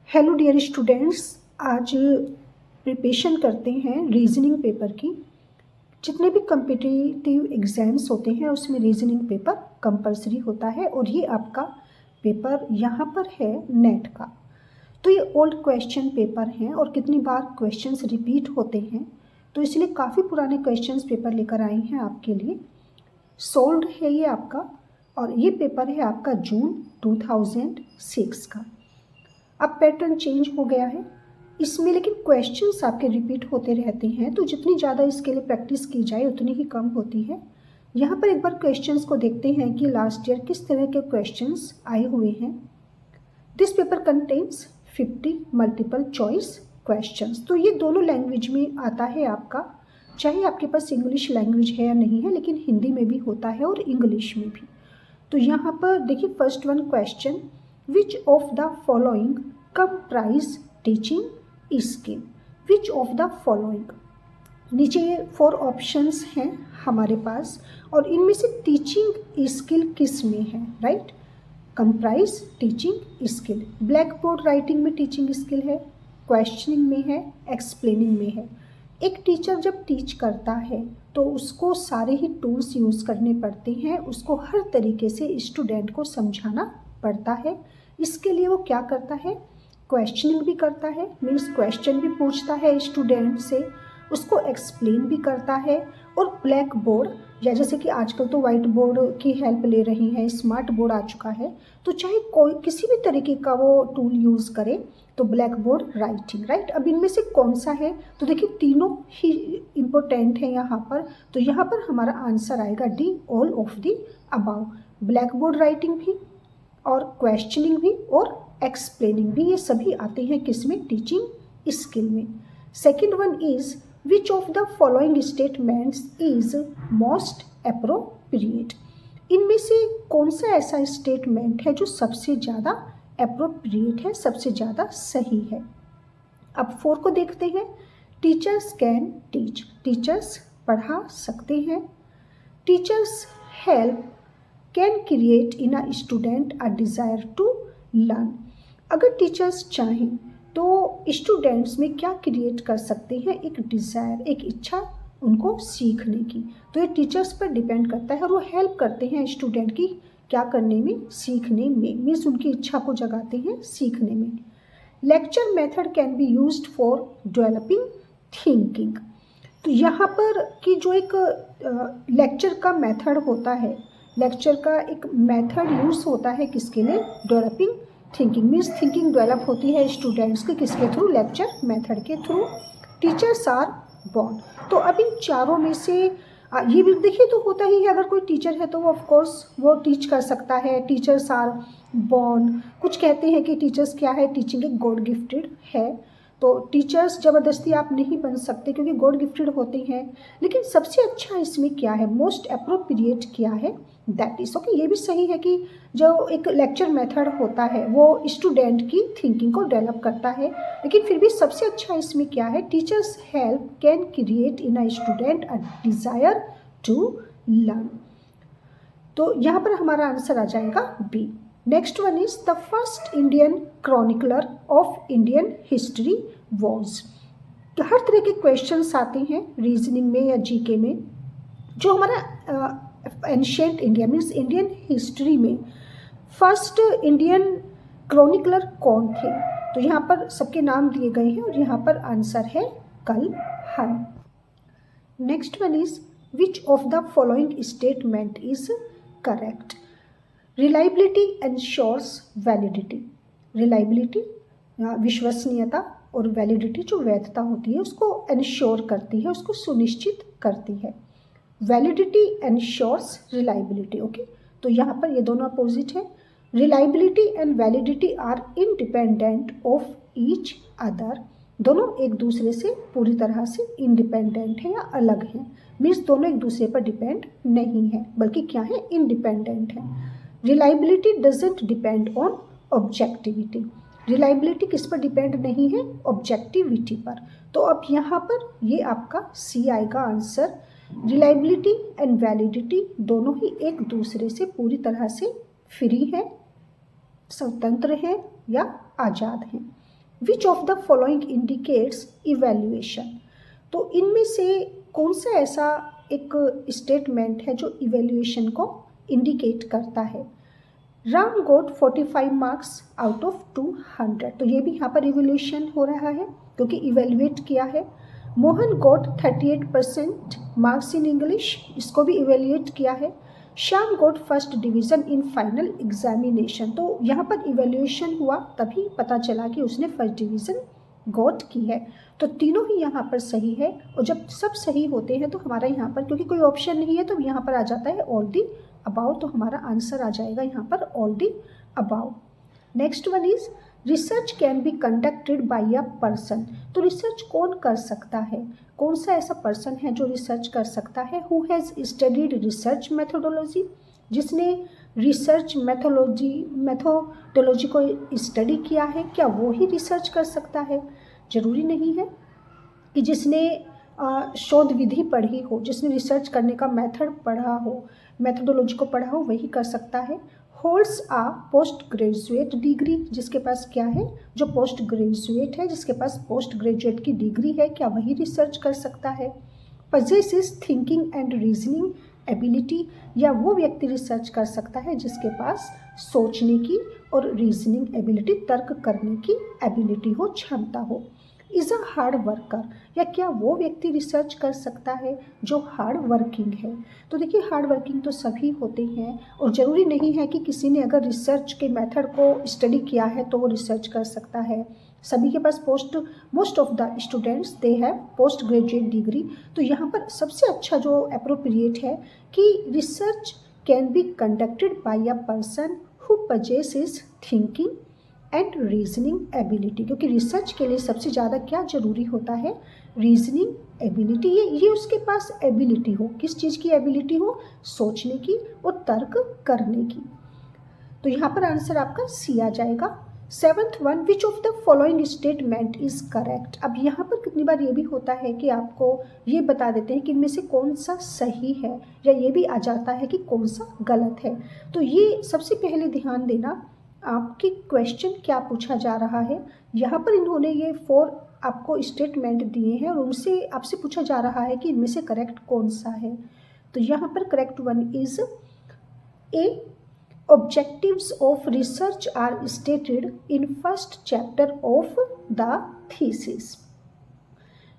Hello dear students, आज preparation करते हैं रीजनिंग पेपर की। जितने भी कम्पिटिटिव एग्ज़ाम्स होते हैं उसमें रीजनिंग पेपर कंपलसरी होता है और ये आपका पेपर यहाँ पर है नेट का। तो ये ओल्ड क्वेश्चन पेपर हैं और कितनी बार क्वेश्चंस रिपीट होते हैं, तो इसलिए काफ़ी पुराने क्वेश्चंस पेपर लेकर आए हैं आपके लिए। सोल्ड है ये आपका, और ये पेपर है आपका जून 2006 का। अब पैटर्न चेंज हो गया है इसमें, लेकिन क्वेश्चंस आपके रिपीट होते रहते हैं, तो जितनी ज़्यादा इसके लिए प्रैक्टिस की जाए उतनी ही कम होती है। यहाँ पर एक बार क्वेश्चंस को देखते हैं कि लास्ट ईयर किस तरह के क्वेश्चंस आए हुए हैं। This paper contains 50 multiple choice questions. तो ये दोनों लैंग्वेज में आता है आपका, चाहे आपके पास इंग्लिश लैंग्वेज है या नहीं है, लेकिन हिंदी में भी होता है और इंग्लिश में भी। तो यहाँ पर देखिए, first one question, which of the following comprise teaching skill. Which of the following, नीचे ये 4 ऑप्शंस हैं हमारे पास, और इनमें से टीचिंग स्किल किस में है, right. Comprise teaching skill, black board writing में टीचिंग स्किल है, क्वेश्चनिंग में है, एक्सप्लेनिंग में है। एक टीचर जब टीच करता है तो उसको सारे ही टूल्स यूज़ करने पड़ते हैं, उसको हर तरीके से स्टूडेंट को समझाना पड़ता है। इसके लिए वो क्या करता है, क्वेश्चनिंग भी करता है, मीन्स क्वेश्चन भी पूछता है स्टूडेंट से, उसको एक्सप्लेन भी करता है, और ब्लैक बोर्ड या जैसे कि आजकल तो वाइट बोर्ड की हेल्प ले रही हैं, स्मार्ट बोर्ड आ चुका है, तो चाहे कोई किसी भी तरीके का वो टूल यूज़ करे, तो ब्लैक बोर्ड राइटिंग, राइट। अब इनमें से कौन सा है, तो देखिए तीनों ही इम्पोर्टेंट है यहाँ पर। तो यहाँ पर हमारा आंसर आएगा D, all of the above. Black board writing भी और क्वेश्चनिंग भी और एक्सप्लेनिंग भी, ये सभी आते हैं किसमें, टीचिंग स्किल में। Second one is, which of the following statements is most appropriate. इनमें से कौन सा ऐसा स्टेटमेंट है जो सबसे ज़्यादा एप्रोप्रिएट है, सबसे ज़्यादा सही है। अब 4 को देखते हैं। टीचर्स कैन टीच, टीचर्स पढ़ा सकते हैं। Teachers help can create in a student a desire to learn. अगर टीचर्स चाहें तो स्टूडेंट्स में क्या क्रिएट कर सकते हैं, एक डिज़ायर, एक इच्छा उनको सीखने की। तो ये टीचर्स पर डिपेंड करता है, और वो हेल्प करते हैं स्टूडेंट की क्या करने में, सीखने में, मीन्स उनकी इच्छा को जगाते हैं सीखने में। Lecture method can be used for developing thinking. तो यहाँ पर कि जो एक लेक्चर का मेथड होता है, लेक्चर का एक मेथड यूज़ होता है किसके लिए, developing thinking, means thinking develop होती है स्टूडेंट्स के किसके थ्रू, लेक्चर मेथड के थ्रू। Teachers are born. तो अब इन चारों में से ये भी देखिए, तो होता ही है, अगर कोई टीचर है तो वो ऑफकोर्स वो टीच कर सकता है। टीचर्स आर बॉर्न, कुछ कहते हैं कि टीचर्स क्या है, टीचिंग एक गॉड गिफ्टेड है। तो टीचर्स ज़बरदस्ती आप नहीं बन सकते क्योंकि गॉड गिफ्टेड होते हैं, लेकिन सबसे अच्छा इसमें क्या है, मोस्ट एप्रोप्रिएट क्या है, दैट इज़ ओके। ये भी सही है कि जो एक लेक्चर मेथड होता है वो स्टूडेंट की थिंकिंग को डेवलप करता है, लेकिन फिर भी सबसे अच्छा इसमें क्या है, teachers help can create in a student a desire to learn. तो यहाँ पर हमारा आंसर आ जाएगा B. Next one is, the first Indian chronicler of Indian history was. हर तरह के क्वेश्चंस आते हैं रीजनिंग में या जीके में, जो हमारा ancient India means Indian history में फर्स्ट इंडियन क्रॉनिकलर कौन थे। तो यहाँ पर सबके नाम दिए गए हैं और यहाँ पर आंसर है Kalhana. Next one is, which of the following statement is correct. Reliability ensures validity. Reliability विश्वसनीयता, और वैलिडिटी जो वैधता होती है उसको एंश्योर करती है, उसको सुनिश्चित करती है। Validity ensures reliability, okay. तो यहाँ पर ये दोनों अपोजिट है। Reliability and validity are independent of each other. दोनों एक दूसरे से पूरी तरह से इंडिपेंडेंट है या अलग हैं, मीन्स दोनों एक दूसरे पर डिपेंड नहीं है, बल्कि क्या है, इंडिपेंडेंट है। Reliability doesn't depend on objectivity. Reliability किस पर डिपेंड नहीं है, ऑब्जेक्टिविटी पर। तो अब यहाँ पर ये आपका सी आएगा आंसर। रिलायबिलिटी एंड वैलिडिटी दोनों ही एक दूसरे से पूरी तरह से फ्री है, स्वतंत्र है या आज़ाद हैं। विच of the following indicates evaluation. तो इनमें से कौन सा ऐसा एक स्टेटमेंट है जो इवेल्युएशन को इंडिकेट करता है। राम गोट 45 मार्क्स आउट ऑफ 200, तो ये भी यहाँ पर इवेल्युएशन हो रहा है क्योंकि इवेल्युएट किया है। Mohan got 38% marks in English, इसको भी इवेल्युएट किया है। Shyam got first division in final examination, तो यहाँ पर इवेल्युएशन हुआ तभी पता चला कि उसने फर्स्ट डिवीज़न गॉट की है। तो तीनों ही यहाँ पर सही है, और जब सब सही होते हैं तो हमारा यहाँ पर क्योंकि कोई ऑप्शन नहीं है तो यहाँ पर आ जाता है ऑल दी अबाउ, तो हमारा आंसर आ जाएगा यहाँ पर all the about. Next one is research can be conducted by a person, तो रिसर्च कौन कर सकता है, कौन सा ऐसा पर्सन है जो रिसर्च कर सकता है। Who has studied research methodology, जिसने रिसर्च मेथोडोलॉजी को स्टडी किया है, क्या वो ही रिसर्च कर सकता है। ज़रूरी नहीं है कि जिसने शोध विधि पढ़ी हो, जिसने रिसर्च करने का मेथड पढ़ा हो, मेथोडोलॉजी को पढ़ा हो, वही कर सकता है। होल्ड्स आ पोस्ट ग्रेजुएट डिग्री, जिसके पास क्या है, जो पोस्ट ग्रेजुएट है, जिसके पास पोस्ट ग्रेजुएट की डिग्री है, क्या वही रिसर्च कर सकता है। Possesses thinking and reasoning ability, या वो व्यक्ति रिसर्च कर सकता है जिसके पास सोचने की और रीजनिंग एबिलिटी, तर्क करने की एबिलिटी हो, क्षमता हो। इज़ अ हार्ड वर्कर, या क्या वो व्यक्ति रिसर्च कर सकता है जो हार्ड वर्किंग है। तो देखिए हार्ड वर्किंग तो सभी होते हैं, और ज़रूरी नहीं है कि किसी ने अगर रिसर्च के मेथड को स्टडी किया है तो वो रिसर्च कर सकता है। सभी के पास most of the students they have post graduate degree. तो यहाँ पर सबसे अच्छा जो अप्रोप्रिएट है कि research can be conducted by a person who possesses thinking and reasoning ability, क्योंकि रिसर्च के लिए सबसे ज़्यादा क्या ज़रूरी होता है, रीजनिंग एबिलिटी। ये उसके पास एबिलिटी हो, किस चीज़ की एबिलिटी हो, सोचने की और तर्क करने की। तो यहाँ पर आंसर आपका सी आ जाएगा। 7th one, which of the following statement is correct. अब यहाँ पर कितनी बार ये भी होता है कि आपको ये बता देते हैं कि इनमें से कौन सा सही है, या ये भी आ जाता है कि कौन सा गलत है। तो ये सबसे पहले ध्यान देना, आपके क्वेश्चन क्या पूछा जा रहा है। यहाँ पर इन्होंने ये 4 आपको स्टेटमेंट दिए हैं और उनसे आपसे पूछा जा रहा है कि इनमें से करेक्ट कौन सा है। तो यहाँ पर correct one is a, objectives of research are stated in first chapter of the thesis।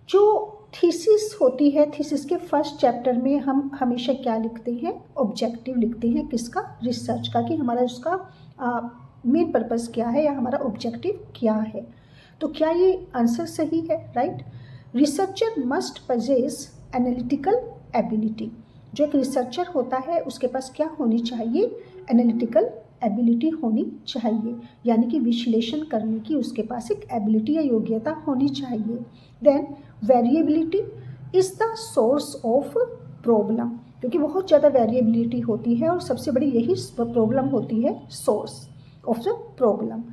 जो थीसिस होती है, थीसिस के फर्स्ट चैप्टर में हम हमेशा क्या लिखते हैं, ऑब्जेक्टिव लिखते हैं, किसका, रिसर्च का, कि हमारा उसका मेन पर्पस क्या है या हमारा ऑब्जेक्टिव क्या है। तो क्या ये आंसर सही है, right. Researcher must possess analytical ability, जो एक रिसर्चर होता है उसके पास क्या होनी चाहिए, एनालिटिकल एबिलिटी होनी चाहिए, यानी कि विश्लेषण करने की उसके पास एक एबिलिटी या योग्यता होनी चाहिए। Then variability is the source of problem, क्योंकि बहुत ज़्यादा वेरिएबिलिटी होती है और सबसे बड़ी यही प्रॉब्लम होती है, source of the problem.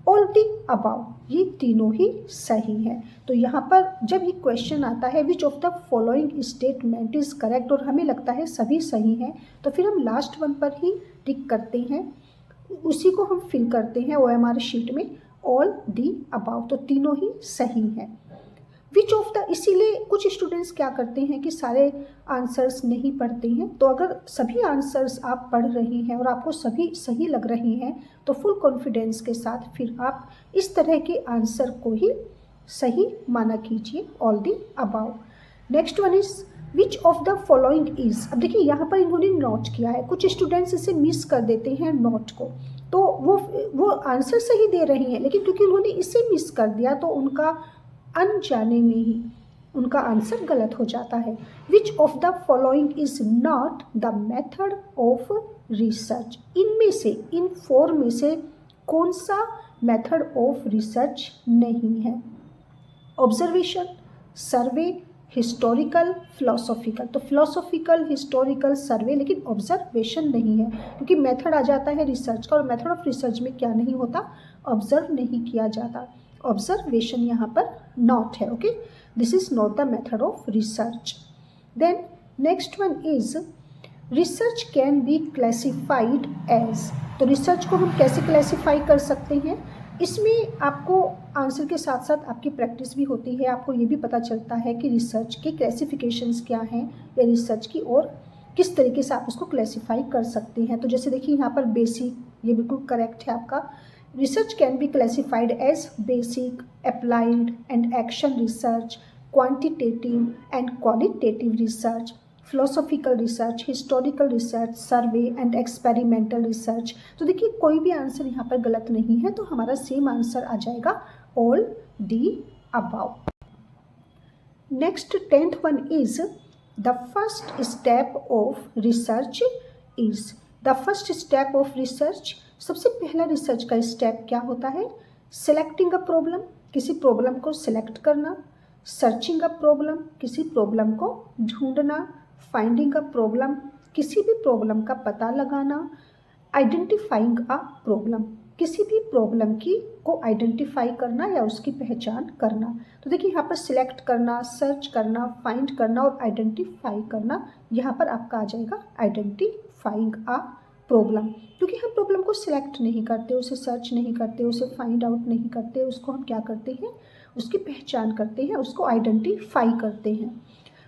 All the about, ये तीनों ही सही हैं। तो यहाँ पर जब ये क्वेश्चन आता है विच of the following statement is correct और हमें लगता है सभी सही हैं, तो फिर हम लास्ट वन पर ही टिक करते हैं, उसी को हम फिल करते हैं OMR शीट में, ऑल दी अबाउ, तो तीनों ही सही हैं। विच ऑफ द, इसीलिए कुछ स्टूडेंट्स क्या करते हैं कि सारे आंसर्स नहीं पढ़ते हैं। तो अगर सभी आंसर्स आप पढ़ रही हैं और आपको सभी सही लग रही हैं तो फुल कॉन्फिडेंस के साथ फिर आप इस तरह के आंसर को ही सही माना कीजिए, all the about. Next one is which of the following is. अब देखिए यहाँ पर इन्होंने नोट किया है, कुछ स्टूडेंट्स इसे मिस कर देते हैं नोट को, तो वो आंसर सही दे रही हैं, लेकिन क्योंकि उन्होंने इसे मिस कर दिया तो उनका अनजाने में ही उनका आंसर गलत हो जाता है। विच of the following is not the method of research, इनमें से, इन 4 में से कौन सा मेथड ऑफ रिसर्च नहीं है। ऑब्जर्वेशन, सर्वे, हिस्टोरिकल, फिलोसॉफिकल। तो फिलोसॉफिकल, हिस्टोरिकल, सर्वे, लेकिन ऑब्जर्वेशन नहीं है, क्योंकि मेथड आ जाता है रिसर्च का और मेथड ऑफ रिसर्च में क्या नहीं होता, ऑब्जर्व नहीं किया जाता। ऑब्जर्वेशन यहाँ पर नॉट है, okay, this is not the method of research. Then next one is research can be classified as. तो रिसर्च को हम कैसे क्लासिफाई कर सकते हैं, इसमें आपको आंसर के साथ साथ आपकी प्रैक्टिस भी होती है, आपको ये भी पता चलता है कि रिसर्च के क्लासिफिकेशंस क्या हैं या रिसर्च की और किस तरीके से आप उसको क्लासीफाई कर सकते हैं। तो जैसे देखिए यहाँ पर बेसिक, ये बिल्कुल करेक्ट है आपका। Research can be classified as basic, applied and action research, quantitative and qualitative research, philosophical research, historical research, survey and experimental research. तो देखिए कोई भी आंसर यहाँ पर गलत नहीं है, तो हमारा सेम आंसर आ जाएगा all the above. Next 10th one is the first step of research is. The first step of research, सबसे पहला रिसर्च का स्टेप क्या होता है? सिलेक्टिंग अ प्रॉब्लम, किसी प्रॉब्लम को सिलेक्ट करना, सर्चिंग अ प्रॉब्लम, किसी प्रॉब्लम को ढूंढना, फाइंडिंग अ प्रॉब्लम, किसी भी प्रॉब्लम का पता लगाना, आइडेंटिफाइंग अ प्रॉब्लम, किसी भी प्रॉब्लम की को आइडेंटिफाई करना या उसकी पहचान करना। तो देखिए यहाँ पर सिलेक्ट करना, सर्च करना, फाइंड करना और आइडेंटिफाई करना, यहाँ पर आपका आ जाएगा आइडेंटिफाइंग अ प्रॉब्लम। क्योंकि हम प्रॉब्लम को सिलेक्ट नहीं करते, उसे सर्च नहीं करते, उसे फाइंड आउट नहीं करते, उसको हम क्या करते हैं, उसकी पहचान करते हैं, उसको आइडेंटिफाई करते हैं।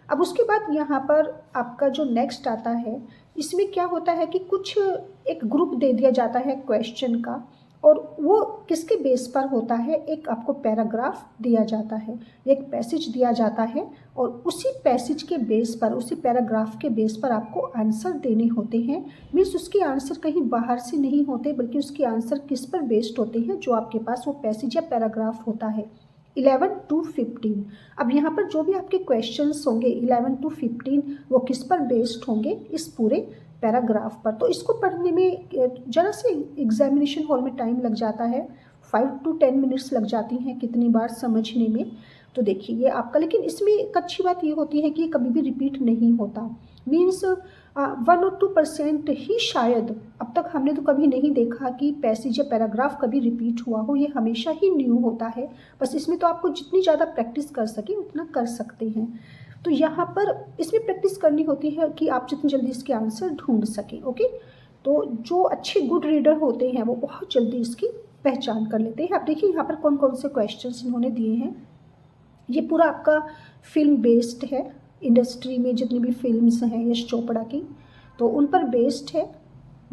अब उसके बाद यहाँ पर आपका जो नेक्स्ट आता है, इसमें क्या होता है कि कुछ एक ग्रुप दे दिया जाता है क्वेश्चन का, और वो किसके बेस पर होता है? एक आपको पैराग्राफ दिया जाता है, एक पैसेज दिया जाता है, और उसी पैसेज के बेस पर, उसी पैराग्राफ के बेस पर आपको आंसर देने होते हैं। मीन्स उसके आंसर कहीं बाहर से नहीं होते, बल्कि उसके आंसर किस पर बेस्ड होते हैं? जो आपके पास वो पैसेज या पैराग्राफ होता है। 11 to 15, अब यहाँ पर जो भी आपके क्वेश्चंस होंगे 11 to 15 वो किस पर बेस्ड होंगे? इस पूरे पैराग्राफ पर। तो इसको पढ़ने में ज़रा से एग्जामिनेशन हॉल में टाइम लग जाता है, 5 to 10 मिनट्स लग जाती हैं कितनी बार समझने में। तो देखिए ये आपका, लेकिन इसमें एक अच्छी बात ये होती है कि ये कभी भी रिपीट नहीं होता। मीन्स 1 और 2% ही शायद, अब तक हमने तो कभी नहीं देखा कि पैसेज या पैराग्राफ कभी रिपीट हुआ हो, ये हमेशा ही न्यू होता है। बस इसमें तो आपको जितनी ज़्यादा प्रैक्टिस कर सकें उतना कर सकते हैं। तो यहाँ पर इसमें प्रैक्टिस करनी होती है कि आप जितनी जल्दी इसके आंसर ढूंढ सकें। ओके, तो जो अच्छे गुड रीडर होते हैं वो बहुत जल्दी इसकी पहचान कर लेते हैं। आप देखिए यहाँ पर कौन कौन से क्वेश्चन इन्होंने दिए हैं। ये पूरा आपका फिल्म बेस्ड है, इंडस्ट्री में जितनी भी फिल्म्स हैं यश चोपड़ा की, तो उन पर बेस्ड है।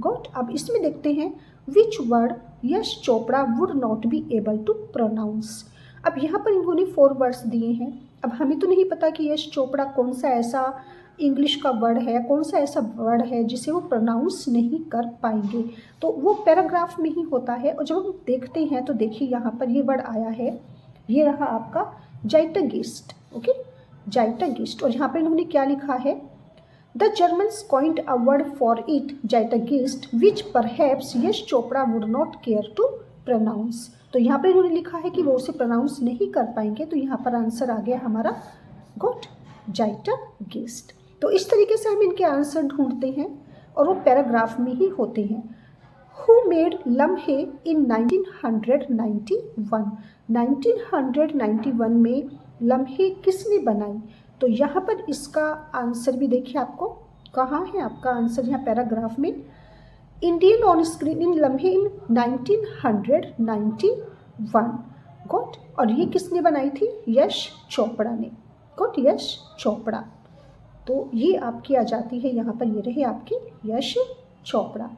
गॉट। अब इसमें देखते हैं which word Yash Chopra would not be able to pronounce. अब यहाँ पर इन्होंने 4 वर्ड्स दिए हैं। अब हमें तो नहीं पता कि यश चोपड़ा कौन सा ऐसा इंग्लिश का वर्ड है, कौन सा ऐसा वर्ड है जिसे वो प्रोनाउंस नहीं कर पाएंगे, तो वो पैराग्राफ में ही होता है। और जब हम देखते हैं तो देखिए यहाँ पर ये वर्ड आया है, ये रहा आपका जाइटगिस्ट। ओके, जाइटगिस्ट। और यहाँ पर इन्होंने क्या लिखा है? The Germans coined a word for it, Zeitgeist, which perhaps Yash Chopra would not care to pronounce. तो यहाँ पर इन्होंने लिखा है कि वो उसे प्रोनाउंस नहीं कर पाएंगे, तो यहाँ पर आंसर आ गया हमारा गॉट जाइटगिस्ट। तो इस तरीके से हम इनके आंसर ढूंढते हैं और वो पैराग्राफ में ही होते हैं। Who made लम्हे in 1991? 1991 में लम्हे किसने बनाई? तो यहाँ पर इसका आंसर भी देखिए आपको कहाँ है, आपका आंसर यहाँ पैराग्राफ में, इंडियन ऑन स्क्रीन इन लम्हे इन 1991। गॉट। और ये किसने बनाई थी? यश चोपड़ा ने। गॉट, यश चोपड़ा। तो ये आपकी आ जाती है यहाँ पर, ये रहे आपकी यश चोपड़ा।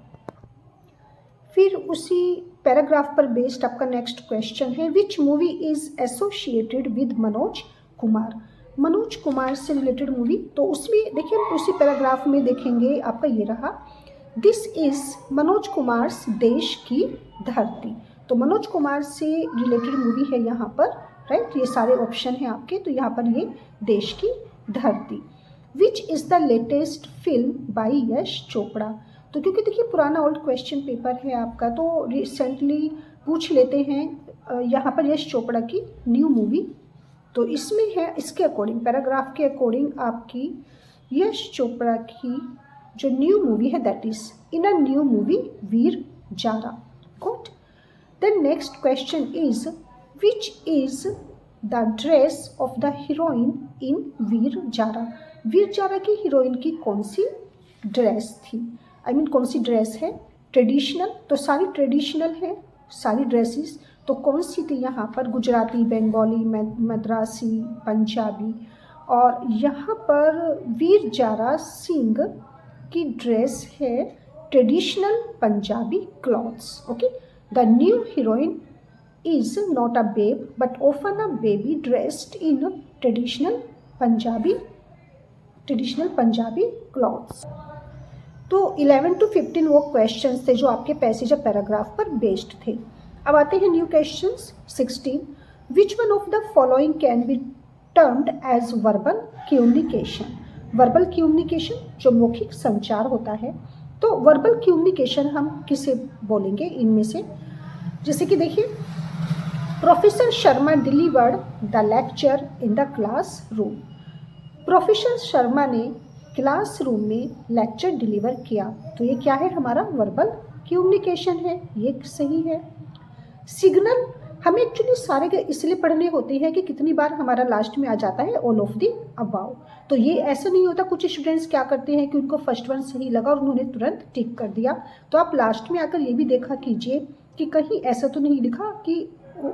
फिर उसी पैराग्राफ पर बेस्ड आपका नेक्स्ट क्वेश्चन है, which movie is associated with Manoj Kumar? Manoj Kumar से रिलेटेड मूवी। तो उसमें देखिए हम उसी पैराग्राफ में देखेंगे, आपका ये रहा, दिस इज मनोज कुमार देश की धरती। तो मनोज कुमार से रिलेटेड मूवी है यहाँ पर, राइट। ये सारे ऑप्शन हैं आपके, तो यहाँ पर ये देश की धरती। Which is the latest film by Yash Chopra? तो क्योंकि देखिए पुराना ओल्ड क्वेश्चन पेपर है आपका, तो रिसेंटली पूछ लेते हैं यहाँ पर यश चोपड़ा की न्यू मूवी। तो इसमें है, इसके अकॉर्डिंग, पैराग्राफ के अकॉर्डिंग आपकी यश चोपड़ा की जो न्यू मूवी है, that is in a new movie Veer Zaara. Got. Then next question is which is the dress of the heroine in Veer Zaara? Veer Zaara की हीरोइन की कौन सी ड्रेस थी? आई मीन कौन सी ड्रेस है? ट्रेडिशनल, तो सारी ट्रेडिशनल है, सारी ड्रेसेस, तो कौन सी थी यहाँ पर? गुजराती, बंगाली, मद्रासी, पंजाबी। और यहाँ पर वीर जारा सिंह की ड्रेस है traditional Punjabi clothes. Okay, the new heroine is not a babe but often a baby dressed in traditional Punjabi clothes. तो 11 to 15 वो क्वेश्चंस थे जो आपके पैसेज और पैराग्राफ पर बेस्ड थे। अब आते हैं new questions. 16, which one of the following can be termed as verbal communication? Verbal communication जो मौखिक संचार होता है, तो वर्बल कम्युनिकेशन हम किसे बोलेंगे इनमें से? जैसे कि देखिए, professor Sharma delivered the lecture in the classroom. Professor Sharma ने क्लासरूम में लेक्चर डिलीवर किया, तो ये क्या है? हमारा वर्बल कम्युनिकेशन है, ये सही है। सिग्नल हमें एक्चुअली सारे इसलिए पढ़ने होते हैं कि कितनी बार हमारा लास्ट में आ जाता है ऑल ऑफ द अबाव। तो ये ऐसा नहीं होता, कुछ स्टूडेंट्स क्या करते हैं कि उनको फर्स्ट वन सही लगा और उन्होंने तुरंत टिक कर दिया। तो आप लास्ट में आकर ये भी देखा कीजिए कि कहीं ऐसा तो नहीं लिखा कि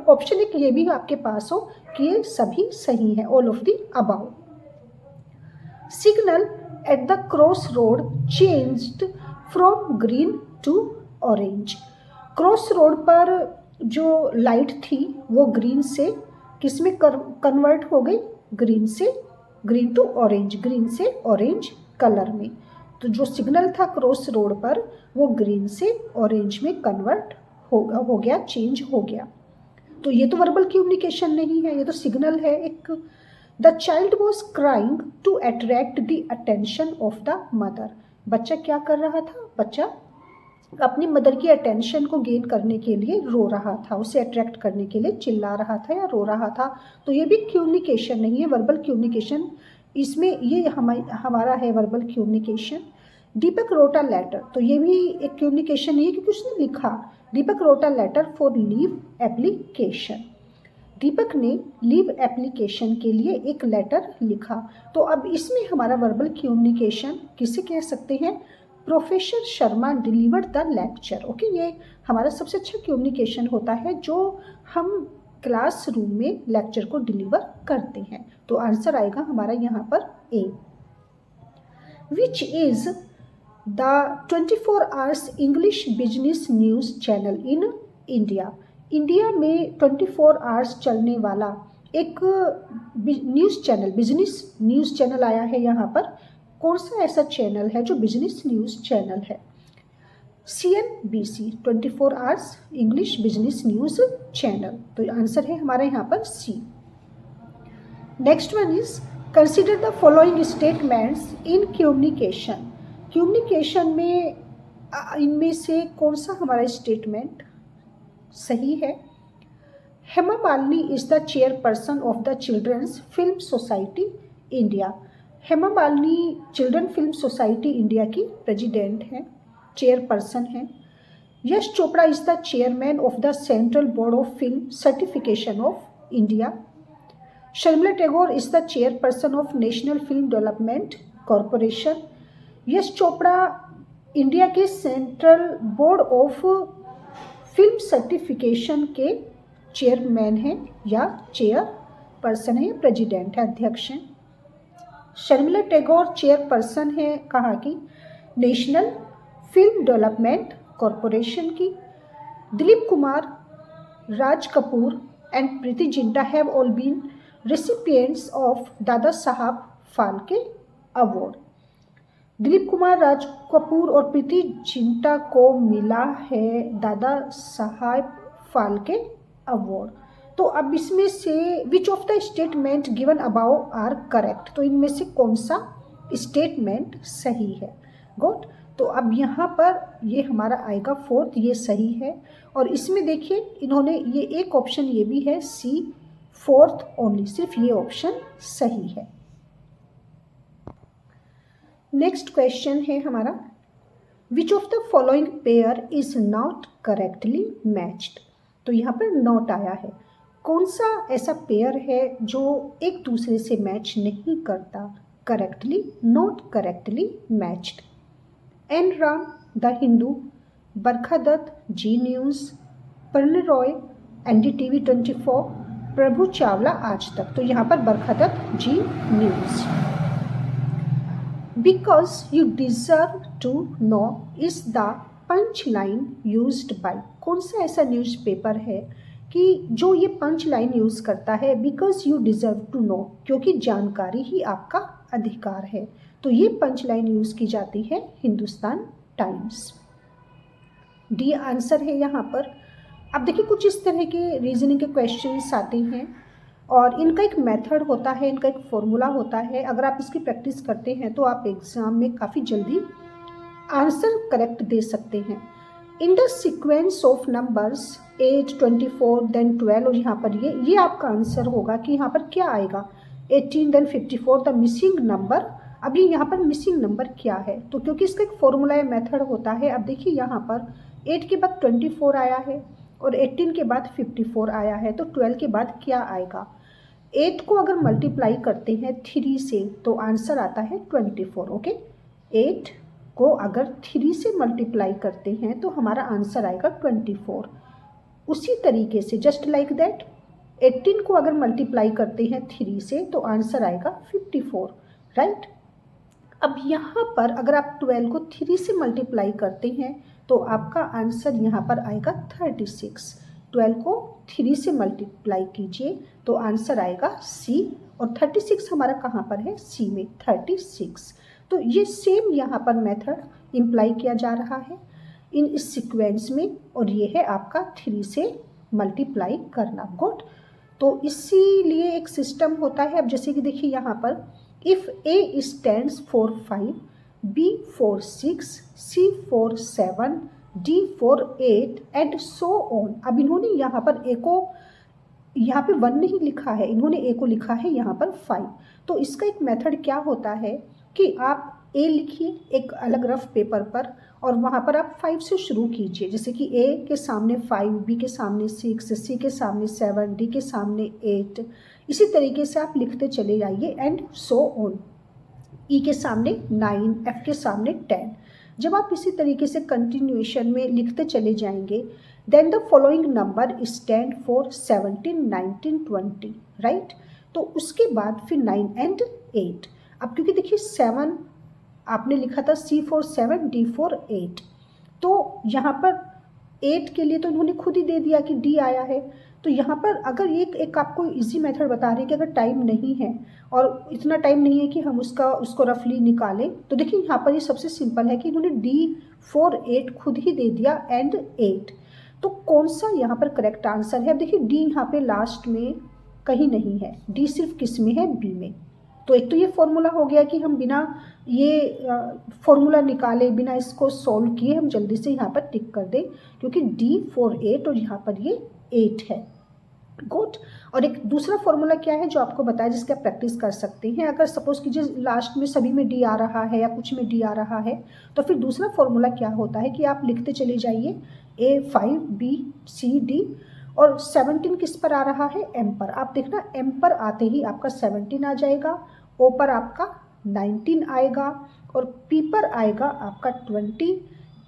ऑप्शन एक ये भी आपके पास हो कि ये सभी सही है, all of the above. Signal at the cross road changed from green to orange. Cross road पर जो लाइट थी वो ग्रीन से किस में कन्वर्ट हो गई? ग्रीन टू ऑरेंज, ग्रीन से ऑरेंज कलर में। तो जो सिग्नल था क्रॉस रोड पर वो ग्रीन से ऑरेंज में कन्वर्ट हो गया, चेंज हो गया। तो ये तो वर्बल कम्युनिकेशन नहीं है, ये तो सिग्नल है एक। The child was crying to attract the attention of the mother. बच्चा क्या कर रहा था? बच्चा अपनी मदर की अटेंशन को गेन करने के लिए रो रहा था, उसे अट्रैक्ट करने के लिए चिल्ला रहा था या रो रहा था। तो ये भी कम्युनिकेशन नहीं है, वर्बल कम्युनिकेशन इसमें ये हमारा है verbal communication. Deepak wrote a letter, तो ये भी एक कम्युनिकेशन नहीं है क्योंकि उसने लिखा। Deepak wrote a letter for leave application. Deepak ने लीव एप्लीकेशन के लिए एक लेटर लिखा। तो अब इसमें हमारा वर्बल कम्युनिकेशन किसे कह सकते हैं? Professor Sharma delivered the lecture. Okay, ये हमारा सबसे अच्छा कम्युनिकेशन होता है जो हम क्लासरूम में लेक्चर को डिलीवर करते हैं। तो आंसर आएगा हमारा यहाँ पर A. Which is the 24 hours English business news channel in India. India में 24 आवर्स चलने वाला एक news channel, business news channel आया है यहाँ पर। कौन सा ऐसा चैनल है जो बिजनेस न्यूज़ चैनल है? CNBC, 24 hours English business news channel. तो आंसर है हमारा यहाँ पर C. Next one is consider the following statements in communication. Communication में इनमें से कौन सा हमारा स्टेटमेंट सही है? Hema Malini is the chairperson of the children's film society India. Hema Malini children film society India की प्रेसिडेंट हैं, चेयरपर्सन हैं। Yash Chopra is the chairman of the central board of film certification of India. Sharmila Tagore is the chairperson of national film development corporation. Yash Chopra India के central board of film certification के chairman हैं या chairperson है, president है, अध्यक्ष हैं। शर्मिला टैगोर चेयरपर्सन है कहाँ की? नेशनल फिल्म डेवलपमेंट कॉरपोरेशन की। Dilip Kumar, Raj Kapoor and Preity Zinta have all been recipients of Dada Saheb Phalke award. Dilip Kumar, Raj Kapoor और प्रीति जिंटा को मिला है दादा साहब फाल्के अवार्ड। तो अब इसमें से which of the statement given above are correct. तो इनमें से कौन सा स्टेटमेंट सही है? गुड। तो अब यहाँ पर ये हमारा आएगा फोर्थ, ये सही है। और इसमें देखिए इन्होंने ये एक ऑप्शन ये भी है सी, फोर्थ ओनली, सिर्फ ये ऑप्शन सही है। नेक्स्ट क्वेश्चन है हमारा, विच of the following pair is not correctly matched. तो यहाँ पर नॉट आया है। कौन सा ऐसा पेयर है जो एक दूसरे से मैच नहीं करता correctly, not correctly matched? N Ram the Hindu, Barkha Dutt Zee news, Prannoy Roy, NDTV 24, प्रभु चावला आज तक। तो यहाँ पर Barkha Dutt Zee news. Because you deserve to know is the punch line used by. कौन सा ऐसा न्यूज़पेपर है कि जो ये पंच लाइन यूज़ करता है, because you deserve to know, क्योंकि जानकारी ही आपका अधिकार है। तो ये पंच लाइन यूज़ की जाती है हिंदुस्तान टाइम्स। डी आंसर है यहाँ पर। अब देखिए कुछ इस तरह के रीजनिंग के क्वेश्चंस आते हैं और इनका एक मेथड होता है, इनका एक फॉर्मूला होता है। अगर आप इसकी प्रैक्टिस करते हैं तो आप एग्ज़ाम में काफ़ी जल्दी आंसर करेक्ट दे सकते हैं। In the sequence of numbers 8, 24 then 12, और यहाँ पर ये आपका आंसर होगा कि यहाँ पर क्या आएगा, 18 देन 54 द मिसिंग नंबर। अब ये यहाँ पर मिसिंग नंबर क्या है, तो क्योंकि इसका एक फॉर्मूला या मेथड होता है। अब देखिए यहाँ पर 8 के बाद 24 आया है और 18 के बाद 54 आया है, तो 12 के बाद क्या आएगा। 8 को अगर मल्टीप्लाई करते हैं 3 से तो आंसर आता है 24। ओके, 8 को अगर 3 से मल्टीप्लाई करते हैं तो हमारा आंसर आएगा 24। उसी तरीके से जस्ट लाइक दैट 18 को अगर मल्टीप्लाई करते हैं 3 से तो आंसर आएगा 54, राइट। अब यहाँ पर अगर आप 12 को 3 से मल्टीप्लाई करते हैं तो आपका आंसर यहाँ पर आएगा 36। 12 को 3 से मल्टीप्लाई कीजिए तो आंसर आएगा C, और 36 हमारा कहाँ पर है, C में 36। तो ये सेम यहाँ पर मेथड इम्प्लाई किया जा रहा है इन इस सीक्वेंस में, और ये है आपका 3 से मल्टीप्लाई करना। गुड। तो इसीलिए एक सिस्टम होता है। अब जैसे कि देखिए यहाँ पर if A stands for 5, B for 6, C for 7, D for 8 and so on. अब इन्होंने यहाँ पर A को, यहाँ पे 1 नहीं लिखा है, इन्होंने A को लिखा है यहाँ पर 5। तो इसका एक मेथड क्या होता है कि आप A लिखिए एक अलग रफ पेपर पर और वहाँ पर आप 5 से शुरू कीजिए। जैसे कि A के सामने 5, B के सामने 6, C के सामने 7, D के सामने 8, इसी तरीके से आप लिखते चले जाइए एंड सो ऑन। E के सामने 9, F के सामने 10। जब आप इसी तरीके से कंटिन्यूएशन में लिखते चले जाएंगे, then the following number stand for 17, 19, 20, right. तो उसके बाद फिर 9 एंड 8। अब क्योंकि देखिए 7 आपने लिखा था, C फॉर 7, D फॉर 8, तो यहाँ पर 8 के लिए तो इन्होंने खुद ही दे दिया कि D आया है। तो यहाँ पर अगर एक आपको इजी मेथड बता रहे हैं कि अगर टाइम नहीं है और इतना टाइम नहीं है कि हम उसको रफली निकालें, तो देखिए यहाँ पर ये सबसे सिंपल है कि इन्होंने D फॉर 8 खुद ही दे दिया एंड 8। तो कौन सा यहाँ पर करेक्ट आंसर है। अब देखिए D यहाँ पे लास्ट में कहीं नहीं है, D सिर्फ किस में है, B में। तो एक तो ये फॉर्मूला हो गया कि हम बिना ये फॉर्मूला निकाले, बिना इसको सॉल्व किए हम जल्दी से यहाँ पर टिक कर दें, क्योंकि D फॉर 8 और यहाँ पर ये 8 है। गुड। और एक दूसरा फॉर्मूला क्या है जो आपको बताया, जिसकी आप प्रैक्टिस कर सकते हैं। अगर सपोज कीजिए लास्ट में सभी में D आ रहा है या कुछ में D आ रहा है, तो फिर दूसरा फॉर्मूला क्या होता है कि आप लिखते चले जाइए A 5, B, C, D, और 17 किस पर आ रहा है, M पर। आप देखना M पर आते ही आपका 17 आ जाएगा, O पर आपका 19 आएगा, और P पर आएगा आपका 20,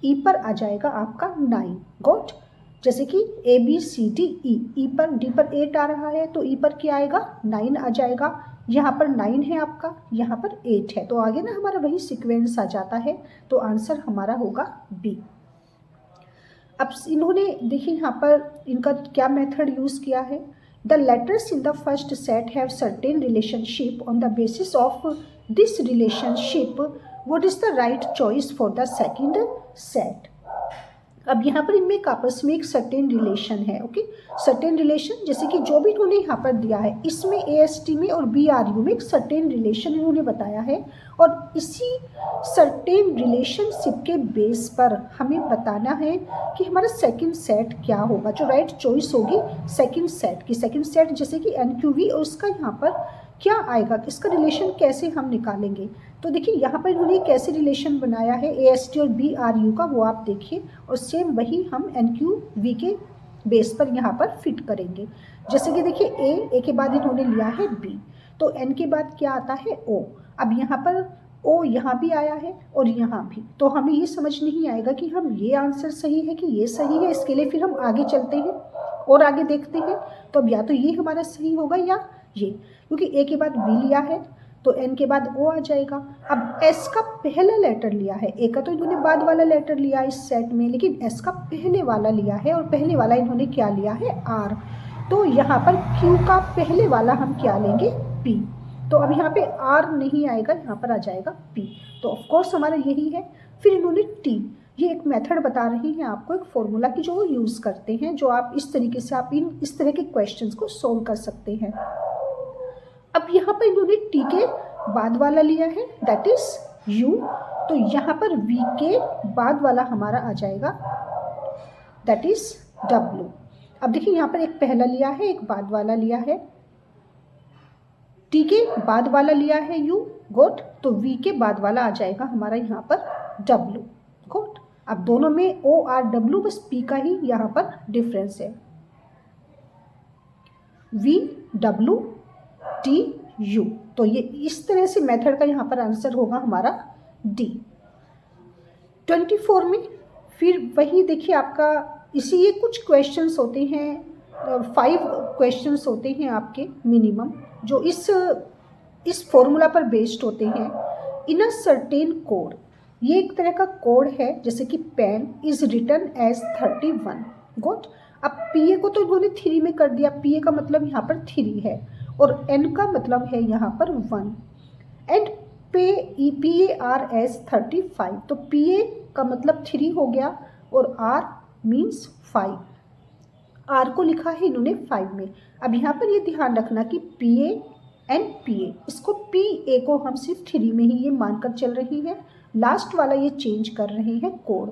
E पर आ जाएगा आपका 9। गुड। जैसे कि A, B, C, D, E, E पर D पर 8 आ रहा है, तो E पर क्या आएगा, 9 आ जाएगा। यहाँ पर 9 है आपका, यहाँ पर 8 है, तो आगे ना हमारा वही सीक्वेंस आ जाता है। तो आंसर हमारा होगा B। अब इन्होंने देखिए यहाँ पर इनका क्या मेथड यूज़ किया है। The letters in the first set have certain relationship, on the basis of this relationship what is the right choice for the second set. अब यहाँ पर इनमें एक आपस में एक सर्टेन रिलेशन है। ओके, सर्टेन रिलेशन, जैसे कि जो भी इन्होंने यहाँ पर दिया है, इसमें AST में और BRU में एक सर्टेन रिलेशन इन्होंने बताया है, और इसी सर्टेन रिलेशनशिप के बेस पर हमें बताना है कि हमारा सेकंड सेट क्या होगा, जो राइट चॉइस होगी सेकंड सेट की। सेकंड सेट जैसे कि NQV, और उसका यहाँ पर क्या आएगा, इसका रिलेशन कैसे हम निकालेंगे। तो देखिए यहाँ पर इन्होंने कैसे रिलेशन बनाया है AST और BRU का, वो आप देखिए, और सेम वही हम NQV के बेस पर यहाँ पर फिट करेंगे। जैसे कि देखिए A के बाद इन्होंने लिया है B, तो N के बाद क्या आता है O। अब यहाँ पर ओ यहाँ भी आया है और यहाँ भी, तो हमें ये समझ नहीं आएगा कि हम ये आंसर सही है कि ये सही है। इसके लिए फिर हम आगे चलते हैं और आगे देखते हैं। तो अब या तो ये हमारा सही होगा या ये, क्योंकि ए के बाद बी लिया है तो एन के बाद ओ आ जाएगा। अब एस का पहला लेटर लिया है, ए का तो इन्होंने बाद वाला लेटर लिया इस सेट में, लेकिन एस का पहले वाला लिया है और पहले वाला इन्होंने क्या लिया है, आर। तो यहाँ पर क्यू का पहले वाला हम क्या लेंगे, पी। तो अब यहाँ पे आर नहीं आएगा, यहाँ पर आ जाएगा पी। तो ऑफकोर्स हमारा यही है। फिर इन्होंने टी, ये एक मेथड बता रही हैं आपको, एक फॉर्मूला की जो वो यूज़ करते हैं, जो आप इस तरीके से आप इस तरह के क्वेश्चंस को सोल्व कर सकते हैं। अब यहाँ पर इन्होंने टी के बाद वाला लिया है, दैट इज यू। तो यहाँ पर वी के बाद वाला हमारा आ जाएगा, दैट इज डब्ल्यू। अब देखिए यहाँ पर एक पहला लिया है, एक बाद वाला लिया है, टी के बाद वाला लिया है यू, गुड। तो वी के बाद वाला आ जाएगा हमारा यहाँ पर डब्ल्यू, गुड। अब दोनों में ओ आर डब्ल्यू, बस पी का ही यहाँ पर डिफरेंस है, वी डब्ल्यू टी यू। तो ये इस तरह से मेथड का यहाँ पर आंसर होगा हमारा डी। 24 में फिर वही देखिए आपका इसी ये कुछ क्वेश्चंस होते हैं, 5 क्वेश्चंस होते हैं आपके मिनिमम, जो इस फॉर्मूला पर बेस्ड होते हैं। इन अ सर्टेन कोड, ये एक तरह का कोड है, जैसे कि pen is written as 31, good. अब पी ए को तो इन्होंने 3 में कर दिया, पी ए का मतलब यहाँ पर 3 है और एन का मतलब है यहाँ पर 1 and P A R as 35। तो पी ए का मतलब 3 हो गया और आर मीन्स 5, आर को लिखा है इन्होंने 5 में। अब यहाँ पर ये ध्यान रखना कि पी ए एंड पी ए, इसको पी ए को हम सिर्फ 3 में ही ये मानकर चल रही है, लास्ट वाला ये चेंज कर रहे हैं कोड।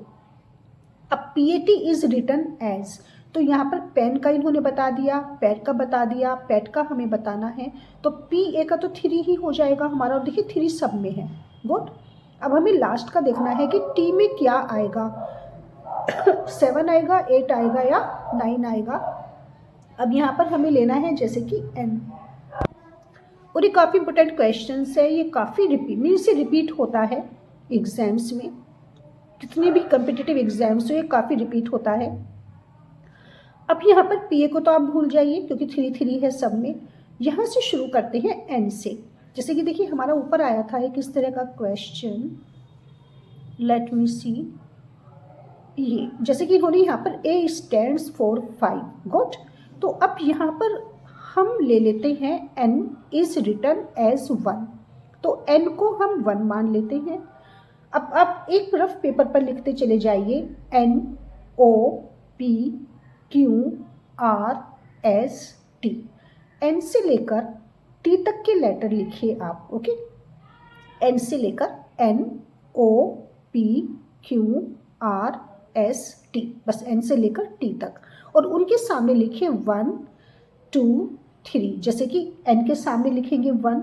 अब P A T is written as, तो यहाँ पर पेन का इन्होंने बता दिया, पैट का बता दिया, पैट का हमें बताना है, तो पी ए का तो 3 ही हो जाएगा हमारा, और देखिए 3 सब में है, गुड। अब हमें लास्ट का देखना है कि टी में क्या आएगा 7 आएगा, 8 आएगा या 9 आएगा। अब यहाँ पर हमें लेना है जैसे कि एन, और ये काफ़ी इंपॉर्टेंट क्वेश्चन है, ये काफ़ी रिपीट होता है एग्जाम्स में, कितने भी कम्पिटिटिव एग्जाम्स हो ये काफ़ी रिपीट होता है। अब यहाँ पर पी ए को तो आप भूल जाइए क्योंकि 3 है सब में। यहाँ से शुरू करते हैं एन से, जैसे कि देखिए हमारा ऊपर आया था एक इस तरह का क्वेश्चन, लेट मी सी, ये जैसे कि इन्होंने यहाँ पर ए स्टैंड्स फॉर 5, गुड। तो अब यहाँ पर हम ले लेते हैं एन इज रिटन एज 1, तो एन को हम 1 मान लेते हैं। अब आप एक रफ पेपर पर लिखते चले जाइए, N O P Q R S T, N से लेकर टी तक के लेटर लिखिए आप, ओके। एन से लेकर N O P Q R S T, बस एन से लेकर टी तक, और उनके सामने लिखिए 1 2 3, जैसे कि एन के सामने लिखेंगे 1,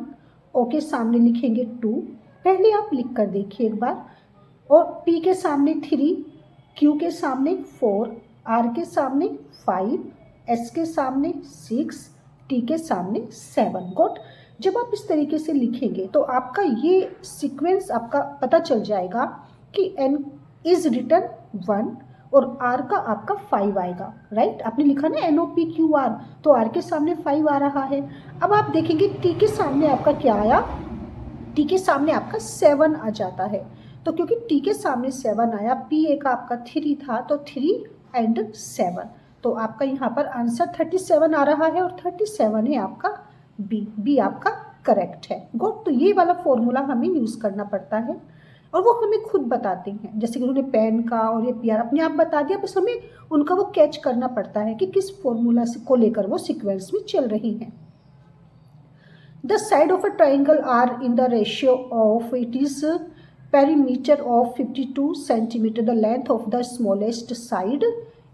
ओ के सामने लिखेंगे 2, पहले आप लिख कर देखिए एक बार, और पी के सामने 3, क्यू के सामने 4, आर के सामने 5, एस के सामने 6, टी के सामने 7, गुड। जब आप इस तरीके से लिखेंगे तो आपका ये सीक्वेंस आपका पता चल जाएगा कि एन इज रिटन 1 और आर का आपका 5 आएगा, राइट। आपने लिखा ना N O P Q R, तो आर के सामने 5 आ रहा है। अब आप देखेंगे टी के सामने आपका क्या आया, टी के सामने आपका 7 आ जाता है। तो क्योंकि टी के सामने 7 आया, पी ए का आपका 3 था, तो 3 एंड 7, तो आपका यहाँ पर आंसर 37 आ रहा है और 37 है आपका बी, बी आपका करेक्ट है, गुड। तो ये वाला फॉर्मूला हमें यूज़ करना पड़ता है और वो हमें खुद बताते हैं, जैसे कि उन्होंने पेन का और ये पी आर अपने आप बता दिया, बस हमें उनका वो कैच करना पड़ता है कि किस फॉर्मूला को लेकर वो सीक्वेंस में चल रही हैं। The side of a triangle are in the ratio of it is perimeter of 52 centimetre, the length of the smallest side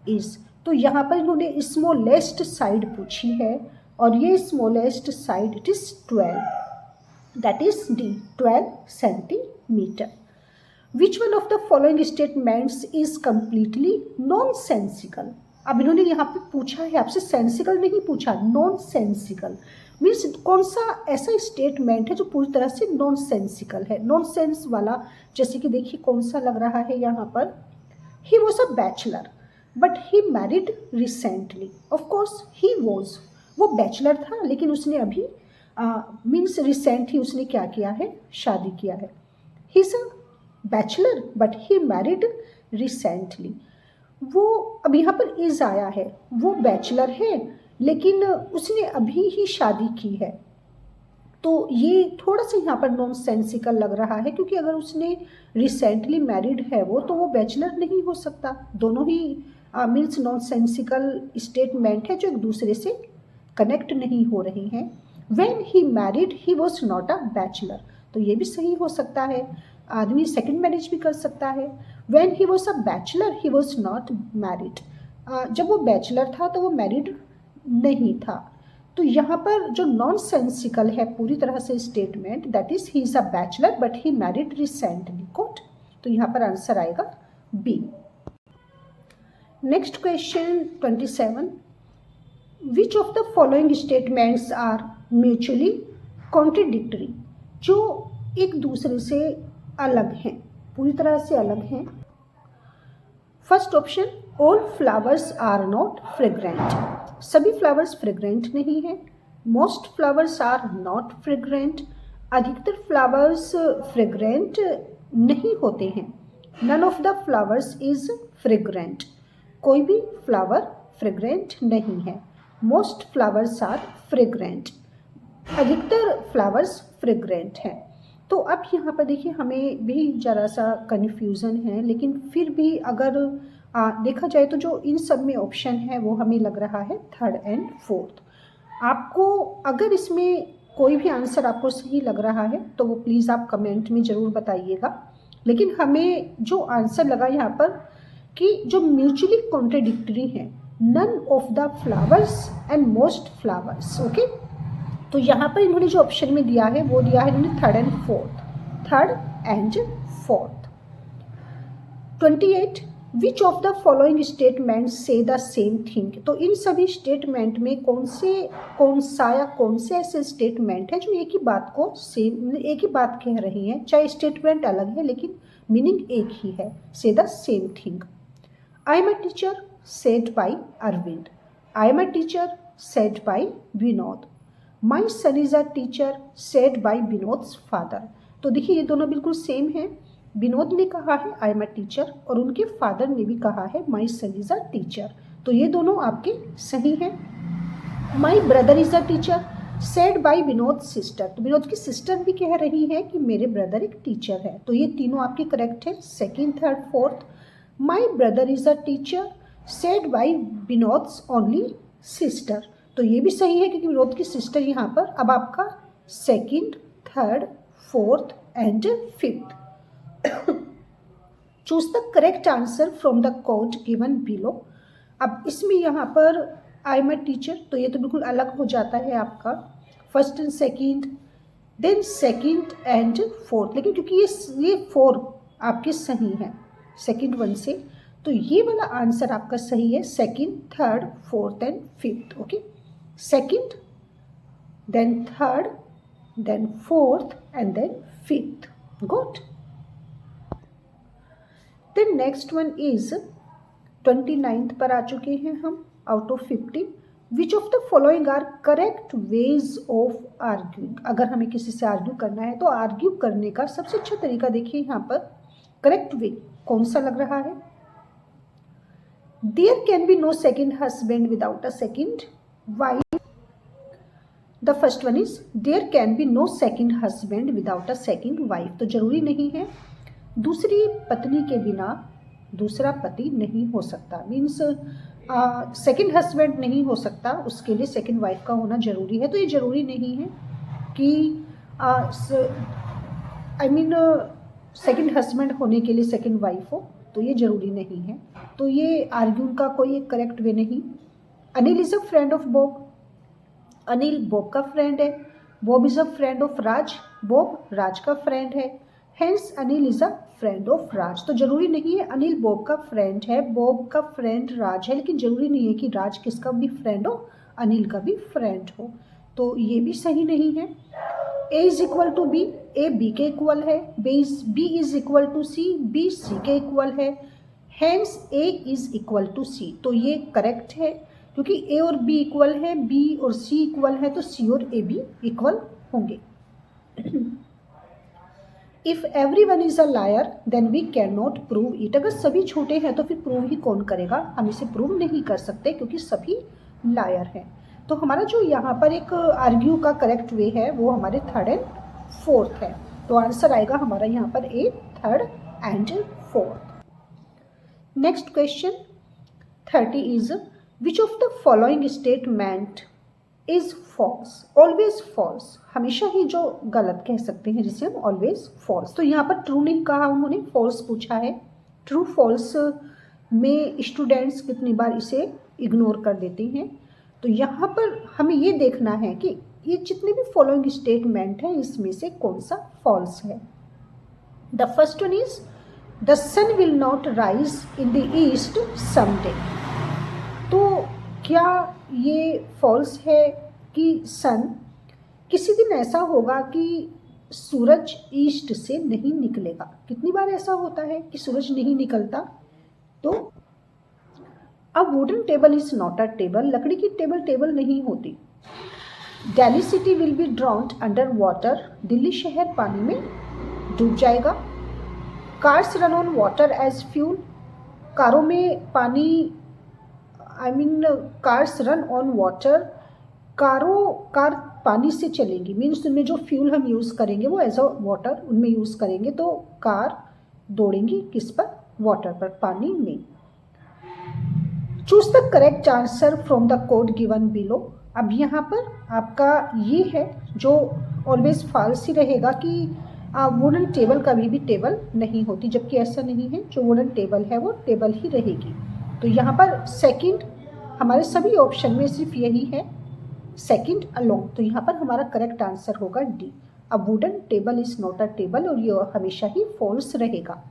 is. तो यहाँ पर इन्होंने स्मॉलेस्ट साइड पूछी है और ये smallest side it is 12, that is D, 12 centimetre. Which one of the following statements is completely nonsensical. अब इन्होंने यहाँ पे पूछा है आपसे, सेंसिकल नहीं पूछा, नॉन सेंसिकल मीन्स कौन सा ऐसा स्टेटमेंट है जो पूरी तरह से नॉन सेंसिकल है, नॉन सेंस वाला। जैसे कि देखिए कौन सा लग रहा है यहाँ पर, he was a bachelor but he married recently. Of course he was, वो बैचलर था लेकिन उसने अभी मीन्स रिसेंट ही उसने क्या किया है, शादी किया है। ही is a bachelor but he married recently. वो अब यहाँ पर इज आया है, वो बैचलर है लेकिन उसने अभी ही शादी की है, तो ये थोड़ा सा यहाँ पर नॉन सेंसिकल लग रहा है, क्योंकि अगर उसने रिसेंटली मैरिड है वो, तो वो बैचलर नहीं हो सकता। दोनों ही मीन्स नॉन सेंसिकल स्टेटमेंट है जो एक दूसरे से कनेक्ट नहीं हो रही हैं। When he married he was not a bachelor, तो ये भी सही हो सकता है, आदमी सेकंड मैरिज भी कर सकता है। When he was a bachelor he was not married, जब वो बैचलर था तो वो मैरिड नहीं था। तो यहाँ पर जो नॉन सेंसिकल है पूरी तरह से statement, that is he is a bachelor but he married recently, quote. तो यहाँ पर आंसर आएगा B. Next question 27, which of the following statements are mutually contradictory, जो एक दूसरे से अलग हैं, पूरी तरह से अलग हैं। First option, all flowers are not fragrant, सभी फ्लावर्स फ्रेग्रेंट नहीं है। Most flowers are not fragrant, अधिकतर फ्लावर्स फ्रेग्रेंट नहीं होते हैं। None of the flowers is fragrant, कोई भी फ्लावर फ्रेग्रेंट नहीं है। मोस्ट फ्लावर्स आर फ्रेग्रेंट, अधिकतर फ्लावर्स फ्रेग्रेंट हैं। तो अब यहाँ पर देखिए हमें भी ज़रा सा कन्फ्यूज़न है, लेकिन फिर भी अगर देखा जाए तो जो इन सब में ऑप्शन है वो हमें लग रहा है थर्ड एंड फोर्थ। आपको अगर इसमें कोई भी आंसर आपको सही लग रहा है तो वो प्लीज़ आप कमेंट में ज़रूर बताइएगा। लेकिन हमें जो आंसर लगा यहाँ पर कि जो म्यूचुअली कॉन्ट्रडिक्टरी है, none of the flowers and most flowers, okay. तो यहाँ पर इन्होंने जो ऑप्शन में दिया है वो दिया है इन्होंने third and fourth, third and fourth. 28, which of the following statement से द सेम थिंग, तो इन सभी स्टेटमेंट में कौन से ऐसे स्टेटमेंट है जो एक ही बात को सेम, एक ही बात कह रही हैं, चाहे स्टेटमेंट अलग है लेकिन मीनिंग एक ही है। Say the same thing, I am a teacher said by Arvind, I am a teacher said by Vinod, my son is a teacher said by Vinod's father. तो देखिए ये दोनों बिल्कुल सेम हैं, विनोद ने कहा है आई एम अ टीचर और उनके फादर ने भी कहा है माई सन इज अ टीचर, तो ये दोनों आपके सही हैं। माई brother is a teacher said by Vinod sister, तो विनोद की सिस्टर भी कह रही है कि मेरे ब्रदर एक टीचर है, तो ये तीनों आपके करेक्ट है, second third fourth. My brother is a teacher said by Vinod's only sister, तो ये भी सही है क्योंकि विनोद की सिस्टर यहाँ पर। अब आपका second, third, fourth and fifth. Choose the correct answer from the code given below. अब इसमें यहाँ पर आई एम अ टीचर, तो ये तो बिल्कुल अलग हो जाता है आपका first and second, then second and fourth, लेकिन क्योंकि ये फोर आपके सही हैं सेकंड वन से, तो ये वाला आंसर आपका सही है, second, third, fourth and fifth, okay. Second, then third, then fourth and then fifth, good. Then next one is 29th पर आ चुके हैं हम out of 50। Which of the following are correct ways of arguing, अगर हमें किसी से argue करना है तो आर्ग्यू करने का सबसे अच्छा तरीका देखिए यहाँ पर करेक्ट वे कौन सा लग रहा है। There can be no second husband without a second wife, the first one is there can be no second husband without a second wife, तो जरूरी नहीं है दूसरी पत्नी के बिना दूसरा पति नहीं हो सकता, मीन्स सेकेंड हस्बैंड नहीं हो सकता, उसके लिए सेकेंड वाइफ का होना जरूरी है। तो ये जरूरी नहीं है कि सेकेंड हस्बैंड होने के लिए सेकेंड वाइफ हो, तो ये जरूरी नहीं है। तो ये आर्ग्यू का कोई एक करेक्ट वे नहीं। Anil is a friend of Bob, Anil Bob का फ्रेंड है। Bob is a friend of Raj, Bob Raj का फ्रेंड है। Hence Anil is a friend of Raj. तो जरूरी नहीं है अनिल बॉब का फ्रेंड है, बॉब का फ्रेंड राज है, लेकिन जरूरी नहीं है कि राज किसका भी फ्रेंड हो, अनिल का भी फ्रेंड हो। तो ये भी सही नहीं है। A is equal to B, A B के इक्वल है। B is equal to C, B C के इक्वल है। Hence A is equal to C. तो ये करेक्ट है क्योंकि ए और बी इक्वल है, बी और सी इक्वल है, तो सी और ए भी इक्वल होंगे। If every one is a liar then we can not prove it. अगर सभी झूठे हैं तो फिर प्रूव ही कौन करेगा, हम इसे प्रूव नहीं कर सकते क्योंकि सभी लायर हैं। तो हमारा जो यहाँ पर एक आर्ग्यू का करेक्ट वे है वो हमारे थर्ड एंड फोर्थ है। तो आंसर आएगा हमारा यहाँ पर A, third and fourth. Next question 30 is which of the following statement is false. Always false, हमेशा ही जो गलत कह सकते हैं जिसे हम ऑलवेज फॉल्स। तो यहाँ पर ट्रू नहीं कहा, उन्होंने फॉल्स पूछा है। ट्रू फॉल्स में स्टूडेंट्स कितनी बार इसे इग्नोर कर देते हैं। तो यहाँ पर हमें ये देखना है कि ये जितने भी फॉलोइंग स्टेटमेंट हैं इसमें से कौन सा फॉल्स है। The first one is the sun will not rise in the east someday. तो क्या ये फॉल्स है कि सन किसी दिन ऐसा होगा कि सूरज ईस्ट से नहीं निकलेगा। कितनी बार ऐसा होता है कि सूरज नहीं निकलता। तो a wooden table is not a table, लकड़ी की टेबल टेबल नहीं होती। Delhi city will be drowned under water, Delhi शहर पानी में डूब जाएगा। Cars run on water as fuel, कारों में पानी cars run on water, car पानी से चलेंगी, मीन्स उनमें जो फ्यूल हम यूज़ करेंगे वो एज अ वाटर उनमें यूज़ करेंगे। तो कार दौड़ेंगी किस पर, वाटर पर, पानी में। Choose the correct answer from the code given below. अब यहाँ पर आपका ये है जो ऑलवेज फॉल्स ही रहेगा कि वुडन टेबल कभी भी टेबल नहीं होती, जबकि ऐसा नहीं है। जो वुडन टेबल है वो टेबल ही रहेगी। तो यहाँ पर सेकंड हमारे सभी ऑप्शन में सिर्फ यही है, सेकंड अलोंग। तो यहाँ पर हमारा करेक्ट आंसर होगा डी। अब wooden table is not a table, और ये हमेशा ही फॉल्स रहेगा।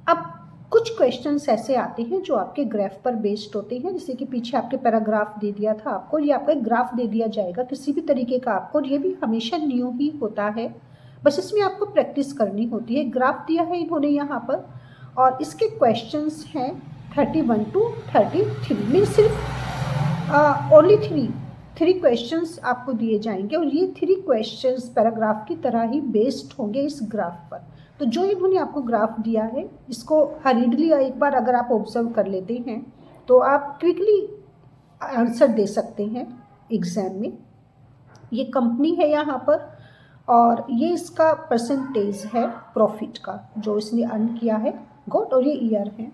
अब कुछ क्वेश्चंस ऐसे आते हैं जो आपके ग्राफ पर बेस्ड होते हैं, जैसे कि पीछे आपके पैराग्राफ दे दिया था आपको, ये आपका एक ग्राफ दे दिया जाएगा किसी भी तरीके का आपको, और ये भी हमेशा न्यू ही होता है, बस इसमें आपको प्रैक्टिस करनी होती है। ग्राफ दिया है इन्होंने यहाँ पर, और इसके क्वेश्चंस हैं 31 to 33, मीन सिर्फ ओनली थ्री क्वेश्चंस आपको दिए जाएंगे, और ये 3 क्वेश्चंस पैराग्राफ की तरह ही बेस्ड होंगे इस ग्राफ पर। तो जो इन्होंने आपको ग्राफ दिया है इसको हरीडली एक बार अगर आप ऑब्जर्व कर लेते हैं तो आप क्विकली आंसर दे सकते हैं एग्ज़ाम में। ये कंपनी है यहाँ पर, और ये इसका परसेंटेज है प्रॉफिट का जो इसने अर्न किया है, गॉट, और ये ईयर है।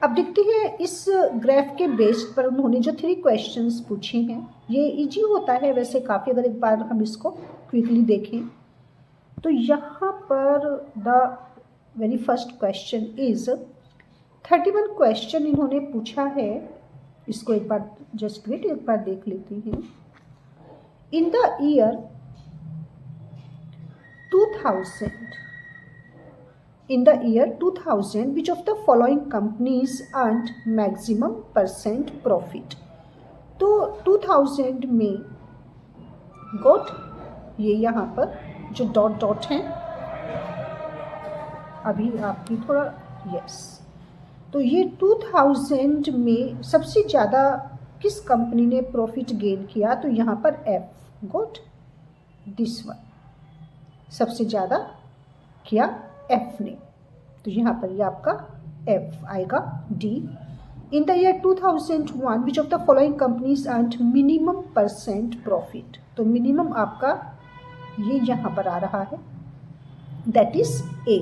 अब देखते हैं इस ग्राफ के बेस्ड पर उन्होंने जो 3 क्वेश्चंस पूछे हैं। ये इजी होता है वैसे काफ़ी, अगर एक बार हम इसको क्विकली देखें तो यहाँ पर the very first question is 31 question इन्होंने पूछा है। इसको एक बार जस्ट वेट, एक बार देख लेते हैं। In the year 2000 which of the following companies earned maximum % profit। तो 2000 में गॉट, ये यहाँ पर जो डॉट डॉट हैं अभी आपकी थोड़ा यस, तो ये 2000 में सबसे ज़्यादा किस कंपनी ने प्रॉफिट गेन किया। तो यहाँ पर एफ, गॉट दिस वन, सबसे ज़्यादा किया एफ ने, तो यहाँ पर ये आपका एफ आएगा D. In the year 2001 which of the following companies earned minimum % profit. तो मिनिमम आपका ये यहाँ पर आ रहा है, दैट इज ए,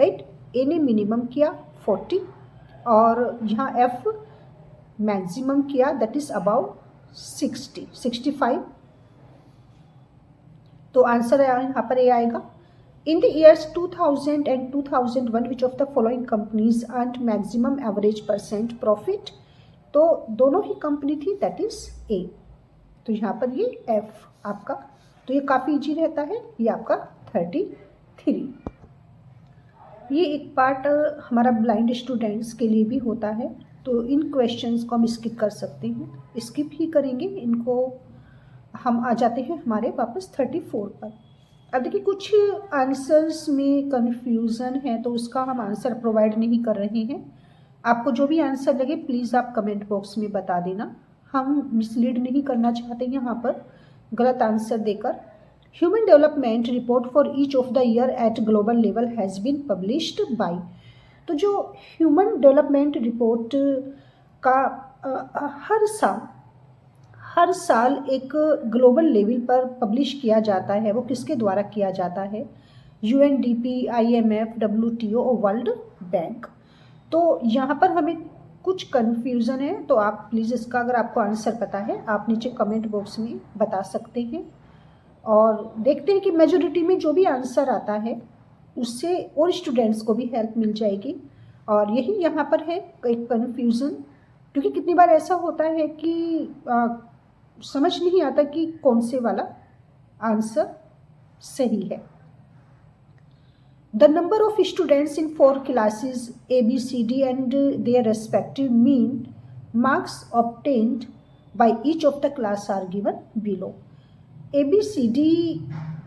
राइट। ए ने मिनिमम किया 40, और यहाँ एफ मैक्सिमम किया, दैट इज अबाउट 65। तो आंसर यहाँ पर ए आएगा। In the years 2000 and 2001 which of the following companies earned maximum average % profit. तो दोनों ही कंपनी थी, दैट इज ए। तो यहाँ पर ये एफ आपका, तो ये काफ़ी इजी रहता है। ये आपका 33 3। ये एक पार्ट हमारा ब्लाइंड स्टूडेंट्स के लिए भी होता है, तो इन क्वेश्चंस को हम स्किप कर सकते हैं, स्किप ही करेंगे इनको। हम आ जाते हैं हमारे वापस 34 पर। अब देखिए कुछ आंसर्स में कन्फ्यूज़न है, तो उसका हम आंसर प्रोवाइड नहीं कर रहे हैं। आपको जो भी आंसर लगे प्लीज़ आप कमेंट बॉक्स में बता देना। हम मिसलीड नहीं करना चाहते यहाँ पर गलत आंसर देकर। Human development report for each of the year at global level has been published by. तो जो ह्यूमन डेवलपमेंट रिपोर्ट का हर साल एक ग्लोबल लेवल पर पब्लिश किया जाता है, वो किसके द्वारा किया जाता है? UNDP, IMF, WTO और वर्ल्ड बैंक। तो यहाँ पर हमें कुछ कन्फ्यूज़न है, तो आप प्लीज़ इसका अगर आपको आंसर पता है आप नीचे कमेंट बॉक्स में बता सकते हैं। और देखते हैं कि मेजॉरिटी में जो भी आंसर आता है उससे और स्टूडेंट्स को भी हेल्प मिल जाएगी। और यही यहाँ पर है एक कन्फ्यूज़न, क्योंकि कितनी बार ऐसा होता है कि समझ नहीं आता कि कौन से वाला आंसर सही है। The number of students in 4 classes A, B, C, D and their respective mean marks obtained by each of the class are given below. A, B, C, D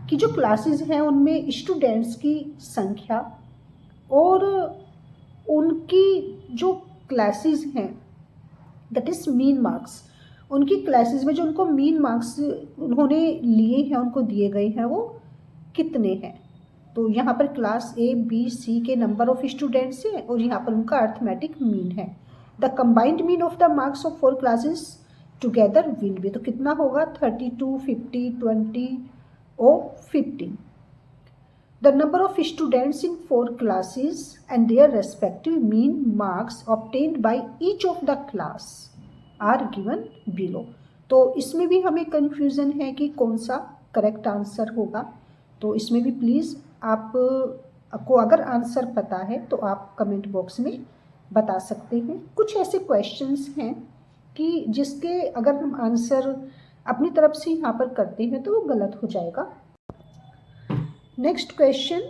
की जो क्लासेस हैं उनमें स्टूडेंट्स की संख्या और उनकी जो क्लासेस हैं दैट इज़ मीन मार्क्स, उनकी क्लासेस में जो उनको मीन मार्क्स उन्होंने लिए हैं, उनको दिए गए हैं, वो कितने हैं। तो यहाँ पर क्लास A, B, C के नंबर ऑफ स्टूडेंट्स हैं और यहाँ पर उनका अर्थमेटिक मीन है। The combined mean of the marks of 4 classes together will be, तो कितना होगा? 32, 50, 20 और 15। The number of students in 4 classes and their respective mean marks obtained by each of the class are given below. तो इसमें भी हमें confusion है कि कौन सा करेक्ट आंसर होगा। तो इसमें भी प्लीज़ आपको अगर आंसर पता है तो आप कमेंट बॉक्स में बता सकते हैं। कुछ ऐसे क्वेश्चंस हैं कि जिसके अगर हम आंसर अपनी तरफ से यहाँ पर करते हैं तो वो गलत हो जाएगा। Next question,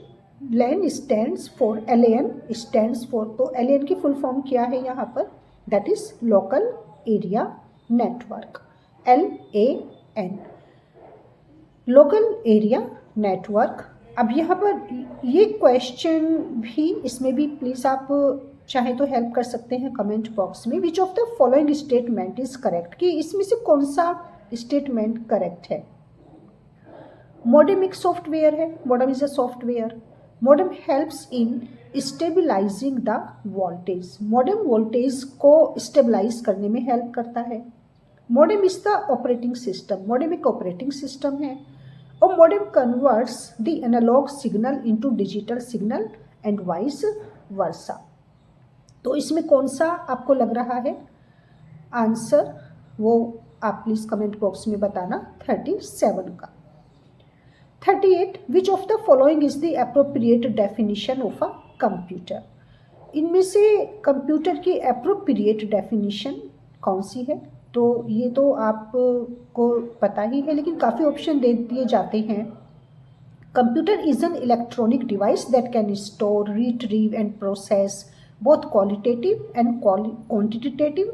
LAN stands for, LAN stands for, तो LAN की फुल फॉर्म क्या है यहाँ पर? That is local area network, LAN, local area network. अब यहाँ पर ये क्वेश्चन भी, इसमें भी प्लीज़ आप चाहे तो हेल्प कर सकते हैं कमेंट बॉक्स में। Which of the following statement is correct, कि इसमें से कौन सा स्टेटमेंट करेक्ट है? मॉडेम एक सॉफ्टवेयर है, modem is a software. Modem helps in stabilising the voltage, modem voltage को स्टेबलाइज करने में हेल्प करता है। Modem is the operating system, modem एक ऑपरेटिंग सिस्टम है। और modem converts the analogue signal into digital signal and vice versa. तो इसमें कौन सा आपको लग रहा है आंसर, वो आप प्लीज़ कमेंट बॉक्स में बताना। 37 का। 38, विच of the following is the appropriate definition of a computer, इनमें से कंप्यूटर की अप्रोप्रिएट डेफिनेशन कौन सी है? तो ये तो आपको पता ही है, लेकिन काफ़ी ऑप्शन दे दिए जाते हैं। Computer is an electronic device that can store, retrieve and process both qualitative and quantitative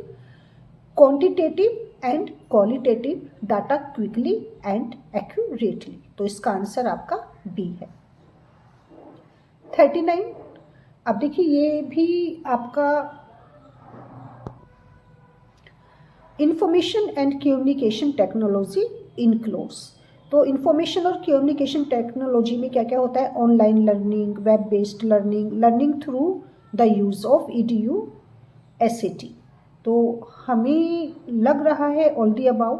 data quickly and accurately। तो इसका आंसर आपका B है। 39, अब देखिए ये भी आपका information and communication technology includes. तो इंफॉर्मेशन और कम्युनिकेशन टेक्नोलॉजी में क्या क्या होता है? Online learning, web based learning, learning through the use of EDU, SAT। तो हमें लग रहा है ऑल दी अबाउ।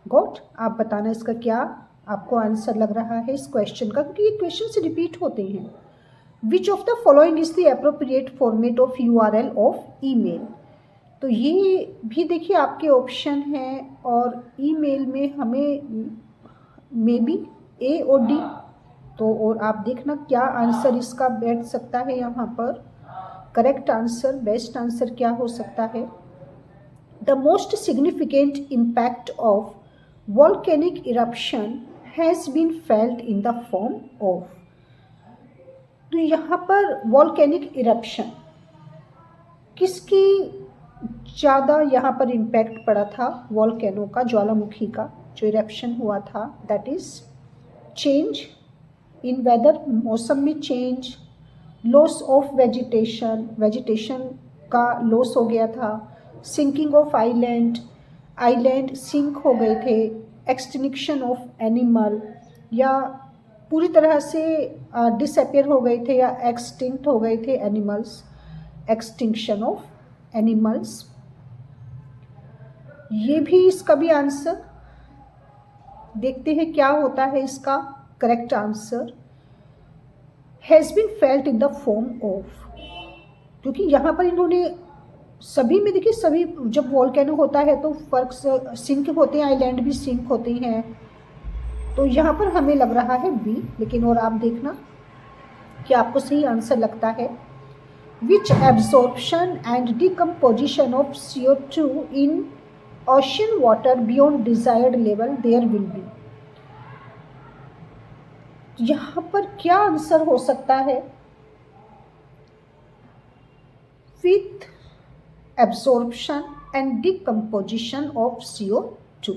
गॉट, आप बताना इसका क्या आपको आंसर लग रहा है इस क्वेश्चन का, क्योंकि ये क्वेश्चन से रिपीट होते हैं। विच of the following is the appropriate format of URL of email. तो ये भी देखिए आपके ऑप्शन हैं, और ईमेल में हमें मे बी A और D। तो और आप देखना क्या आंसर इसका बैठ सकता है यहाँ पर। करेक्ट आंसर, बेस्ट आंसर क्या हो सकता है? The most significant impact of volcanic eruption has been felt in the form of. तो यहाँ पर वॉल्केनिक इरप्शन किसकी ज़्यादा यहाँ पर इम्पैक्ट पड़ा था? वॉल्केनो का, ज्वालामुखी का जो इरप्शन हुआ था, that is change in weather, मौसम में change, loss of vegetation, vegetation का लॉस हो गया था, sinking of island, island sink हो गए थे, एक्सटिंक्शन ऑफ एनिमल, या पूरी तरह से डिसअपियर हो गए थे या एक्सटिंक्ट हो गए थे एनिमल्स, एक्सटिंक्शन ऑफ एनिमल्स। ये भी इसका भी आंसर देखते हैं क्या होता है इसका correct answer, has been felt in the form of, क्योंकि यहाँ पर इन्होंने सभी में देखिए, सभी जब वॉल्केनो होता है तो फर्क सिंक होते हैं, आइलैंड भी सिंक होते हैं, तो यहाँ पर हमें लग रहा है बी, लेकिन और आप देखना कि आपको सही आंसर लगता है। Which absorption and decomposition of CO2 in ocean water beyond desired level there will be. यहाँ पर क्या आंसर हो सकता है? With absorption and decomposition of CO2,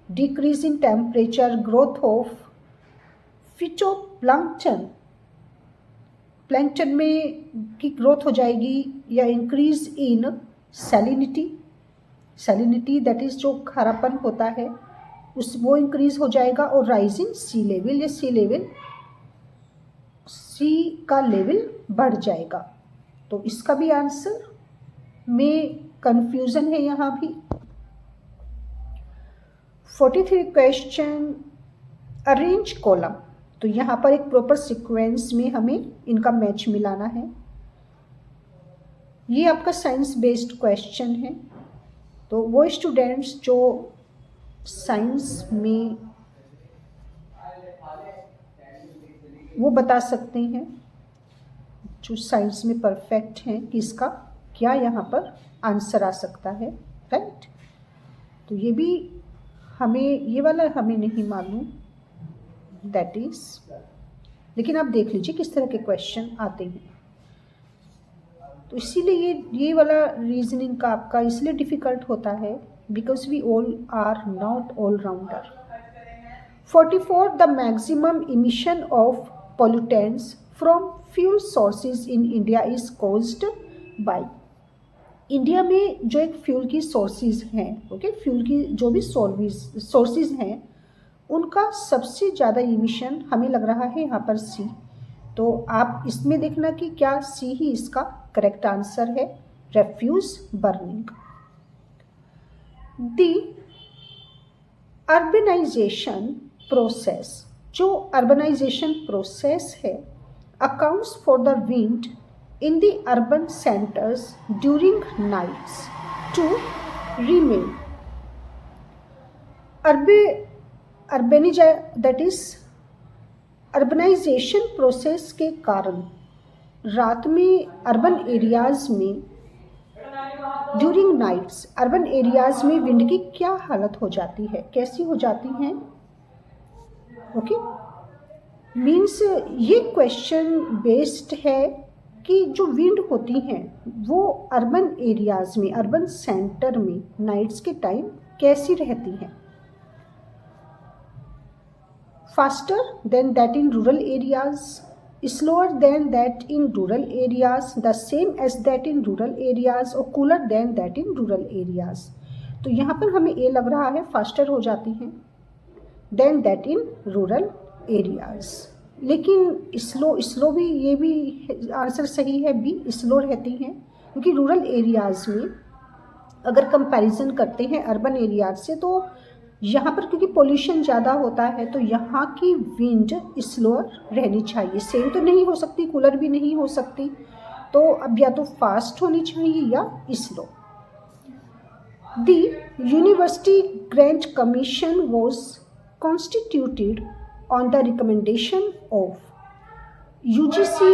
decrease in temperature, growth of phytoplankton, plankton में की ग्रोथ हो जाएगी, या increase in salinity, salinity that is जो खारापन होता है उस वो इंक्रीज हो जाएगा, और राइज इन सी लेवल, या सी लेवल, सी का लेवल बढ़ जाएगा। तो इसका भी आंसर में कंफ्यूजन है यहाँ भी। 43 क्वेश्चन, अरेंज कॉलम, तो यहाँ पर एक प्रॉपर सीक्वेंस में हमें इनका मैच मिलाना है। ये आपका साइंस बेस्ड क्वेश्चन है, तो वो स्टूडेंट्स जो साइंस में वो बता सकते हैं, जो साइंस में परफेक्ट हैं कि इसका क्या यहाँ पर आंसर आ सकता है, राइट। तो ये भी हमें, ये वाला हमें नहीं मालूम, दैट इज, लेकिन आप देख लीजिए किस तरह के क्वेश्चन आते हैं। तो इसीलिए ये वाला रीजनिंग का आपका इसलिए डिफ़िकल्ट होता है, because we all are not all rounder. 44 the maximum emission of pollutants from fuel sources in India is caused by. India में जो एक फ्यूल की सोर्सेज हैं, ओके, फ्यूल की जो भी सोर्सेज हैं उनका सबसे ज़्यादा इमिशन हमें लग रहा है यहाँ पर सी। तो आप इसमें देखना कि क्या सी ही इसका करेक्ट आंसर है, रेफ्यूज बर्निंग। दी अर्बनाइजेशन प्रोसेस, जो अर्बनाइजेशन प्रोसेस है, accounts for the wind in the urban centers during nights to remain that is urbanization process के कारण रात में अर्बन एरियाज में, ड्यूरिंग नाइट्स अर्बन एरियाज में विंड की क्या हालत हो जाती है, कैसी हो जाती हैं, ओके। मीन्स ये क्वेश्चन बेस्ड है कि जो विंड होती हैं वो अर्बन एरियाज में, अर्बन सेंटर में नाइट्स के टाइम कैसी रहती हैं। Faster than that in rural areas, slower than that in rural areas, the same as that in rural areas, और cooler than that in rural areas. तो यहाँ पर हमें ये लग रहा है फास्टर हो जाती हैं then that in rural areas, लेकिन स्लो भी, ये भी आंसर सही है, बी स्लो रहती हैं, क्योंकि रूरल एरियाज़ में अगर कंपैरिजन करते हैं अर्बन एरियाज से, तो यहाँ पर क्योंकि पोल्यूशन ज़्यादा होता है तो यहाँ की विंड स्लोअर रहनी चाहिए। सेम तो नहीं हो सकती, कूलर भी नहीं हो सकती, तो अब या तो फास्ट होनी चाहिए या slow. The university grant commission was constituted on the recommendation of UGC.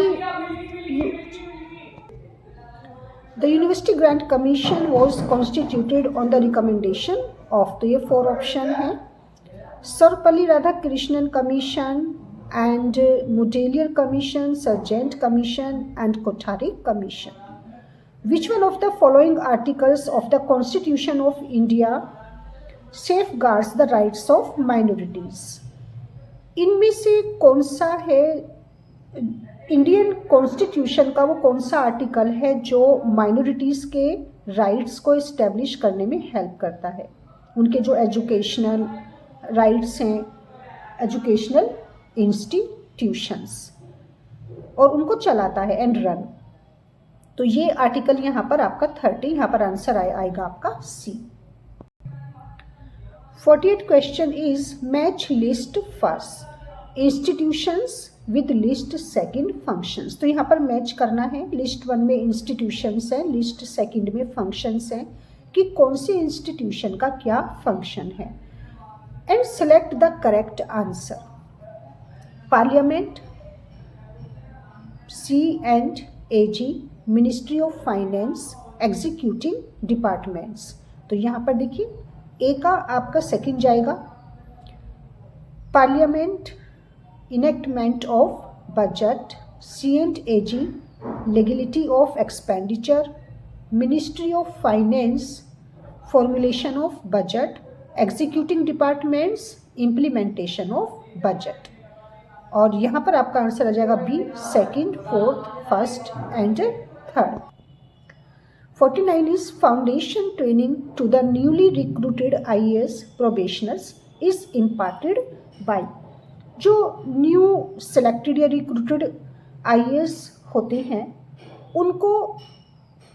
The University Grant Commission was constituted on the recommendation of, तो ये 4 ऑप्शन है, Sarvepalli Radhakrishnan commission, and Mudaliar Commission, Sargent Commission and Kothari Commission. Which one of the following articles of the Constitution of India safeguards the rights of minorities? इनमें से कौन सा है Indian constitution का वो कौन सा आर्टिकल है जो माइनॉरिटीज़ के राइट्स को इस्टेब्लिश करने में हेल्प करता है, उनके जो एजुकेशनल राइट्स हैं, एजुकेशनल इंस्टीट्यूशंस, और उनको चलाता है एंड रन। तो ये आर्टिकल यहाँ पर आपका 30, यहाँ पर आंसर आएगा आपका सी। 48 question is match list first institutions with list second functions. तो यहाँ पर मैच करना है, लिस्ट 1 में इंस्टीट्यूशंस है, लिस्ट सेकंड में फंक्शंस हैं कि कौन सी इंस्टीट्यूशन का क्या फंक्शन है, and select the correct answer. Parliament, C&AG, ministry of finance, executive departments. तो यहाँ पर देखिए ए का आपका सेकंड जाएगा, parliament, enactment of budget, C&AG, legality of expenditure, ministry of finance, formulation of budget, executive departments, implementation of budget. और यहाँ पर आपका आंसर आ जाएगा B, second, fourth, first and third. 49 is foundation training to the newly recruited IAS probationers is imparted bye. जो new selected या recruited IAS होते हैं उनको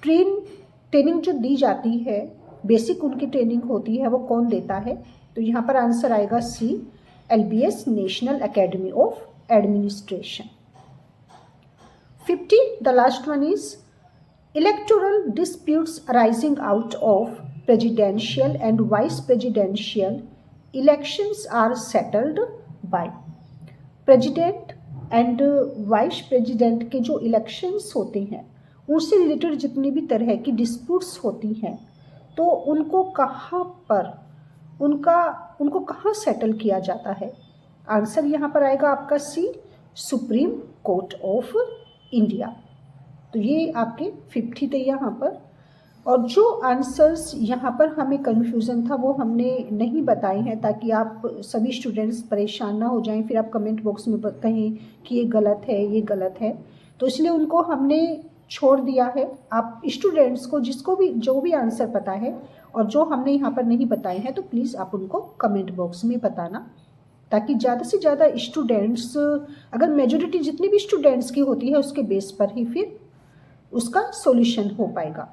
ट्रेनिंग जो दी जाती है, बेसिक उनकी ट्रेनिंग होती है, वो कौन देता है? तो यहाँ पर आंसर आएगा C, LBS, national academy of administration. 50, the last one is electoral disputes arising out of presidential and vice presidential elections are settled by. President and vice president के जो इलेक्शंस होते हैं उससे रिलेटेड जितनी भी तरह की डिस्प्यूट्स होती हैं तो उनको कहाँ पर उनको कहाँ सेटल किया जाता है? आंसर यहाँ पर आएगा आपका सी, सुप्रीम कोर्ट ऑफ इंडिया। तो ये आपके 50 थे यहाँ पर। और जो आंसर्स यहाँ पर हमें कन्फ्यूज़न था वो हमने नहीं बताए हैं ताकि आप सभी स्टूडेंट्स परेशान ना हो जाएं, फिर आप कमेंट बॉक्स में कहें कि ये गलत है, ये गलत है। तो इसलिए उनको हमने छोड़ दिया है। आप स्टूडेंट्स को जिसको भी जो भी आंसर पता है और जो हमने यहाँ पर नहीं बताए हैं तो प्लीज़ आप उनको कमेंट बॉक्स में बताना, ताकि ज़्यादा से ज़्यादा स्टूडेंट्स, अगर मेजॉरिटी जितनी भी स्टूडेंट्स की होती है उसके बेस पर ही फिर उसका सॉल्यूशन हो पाएगा।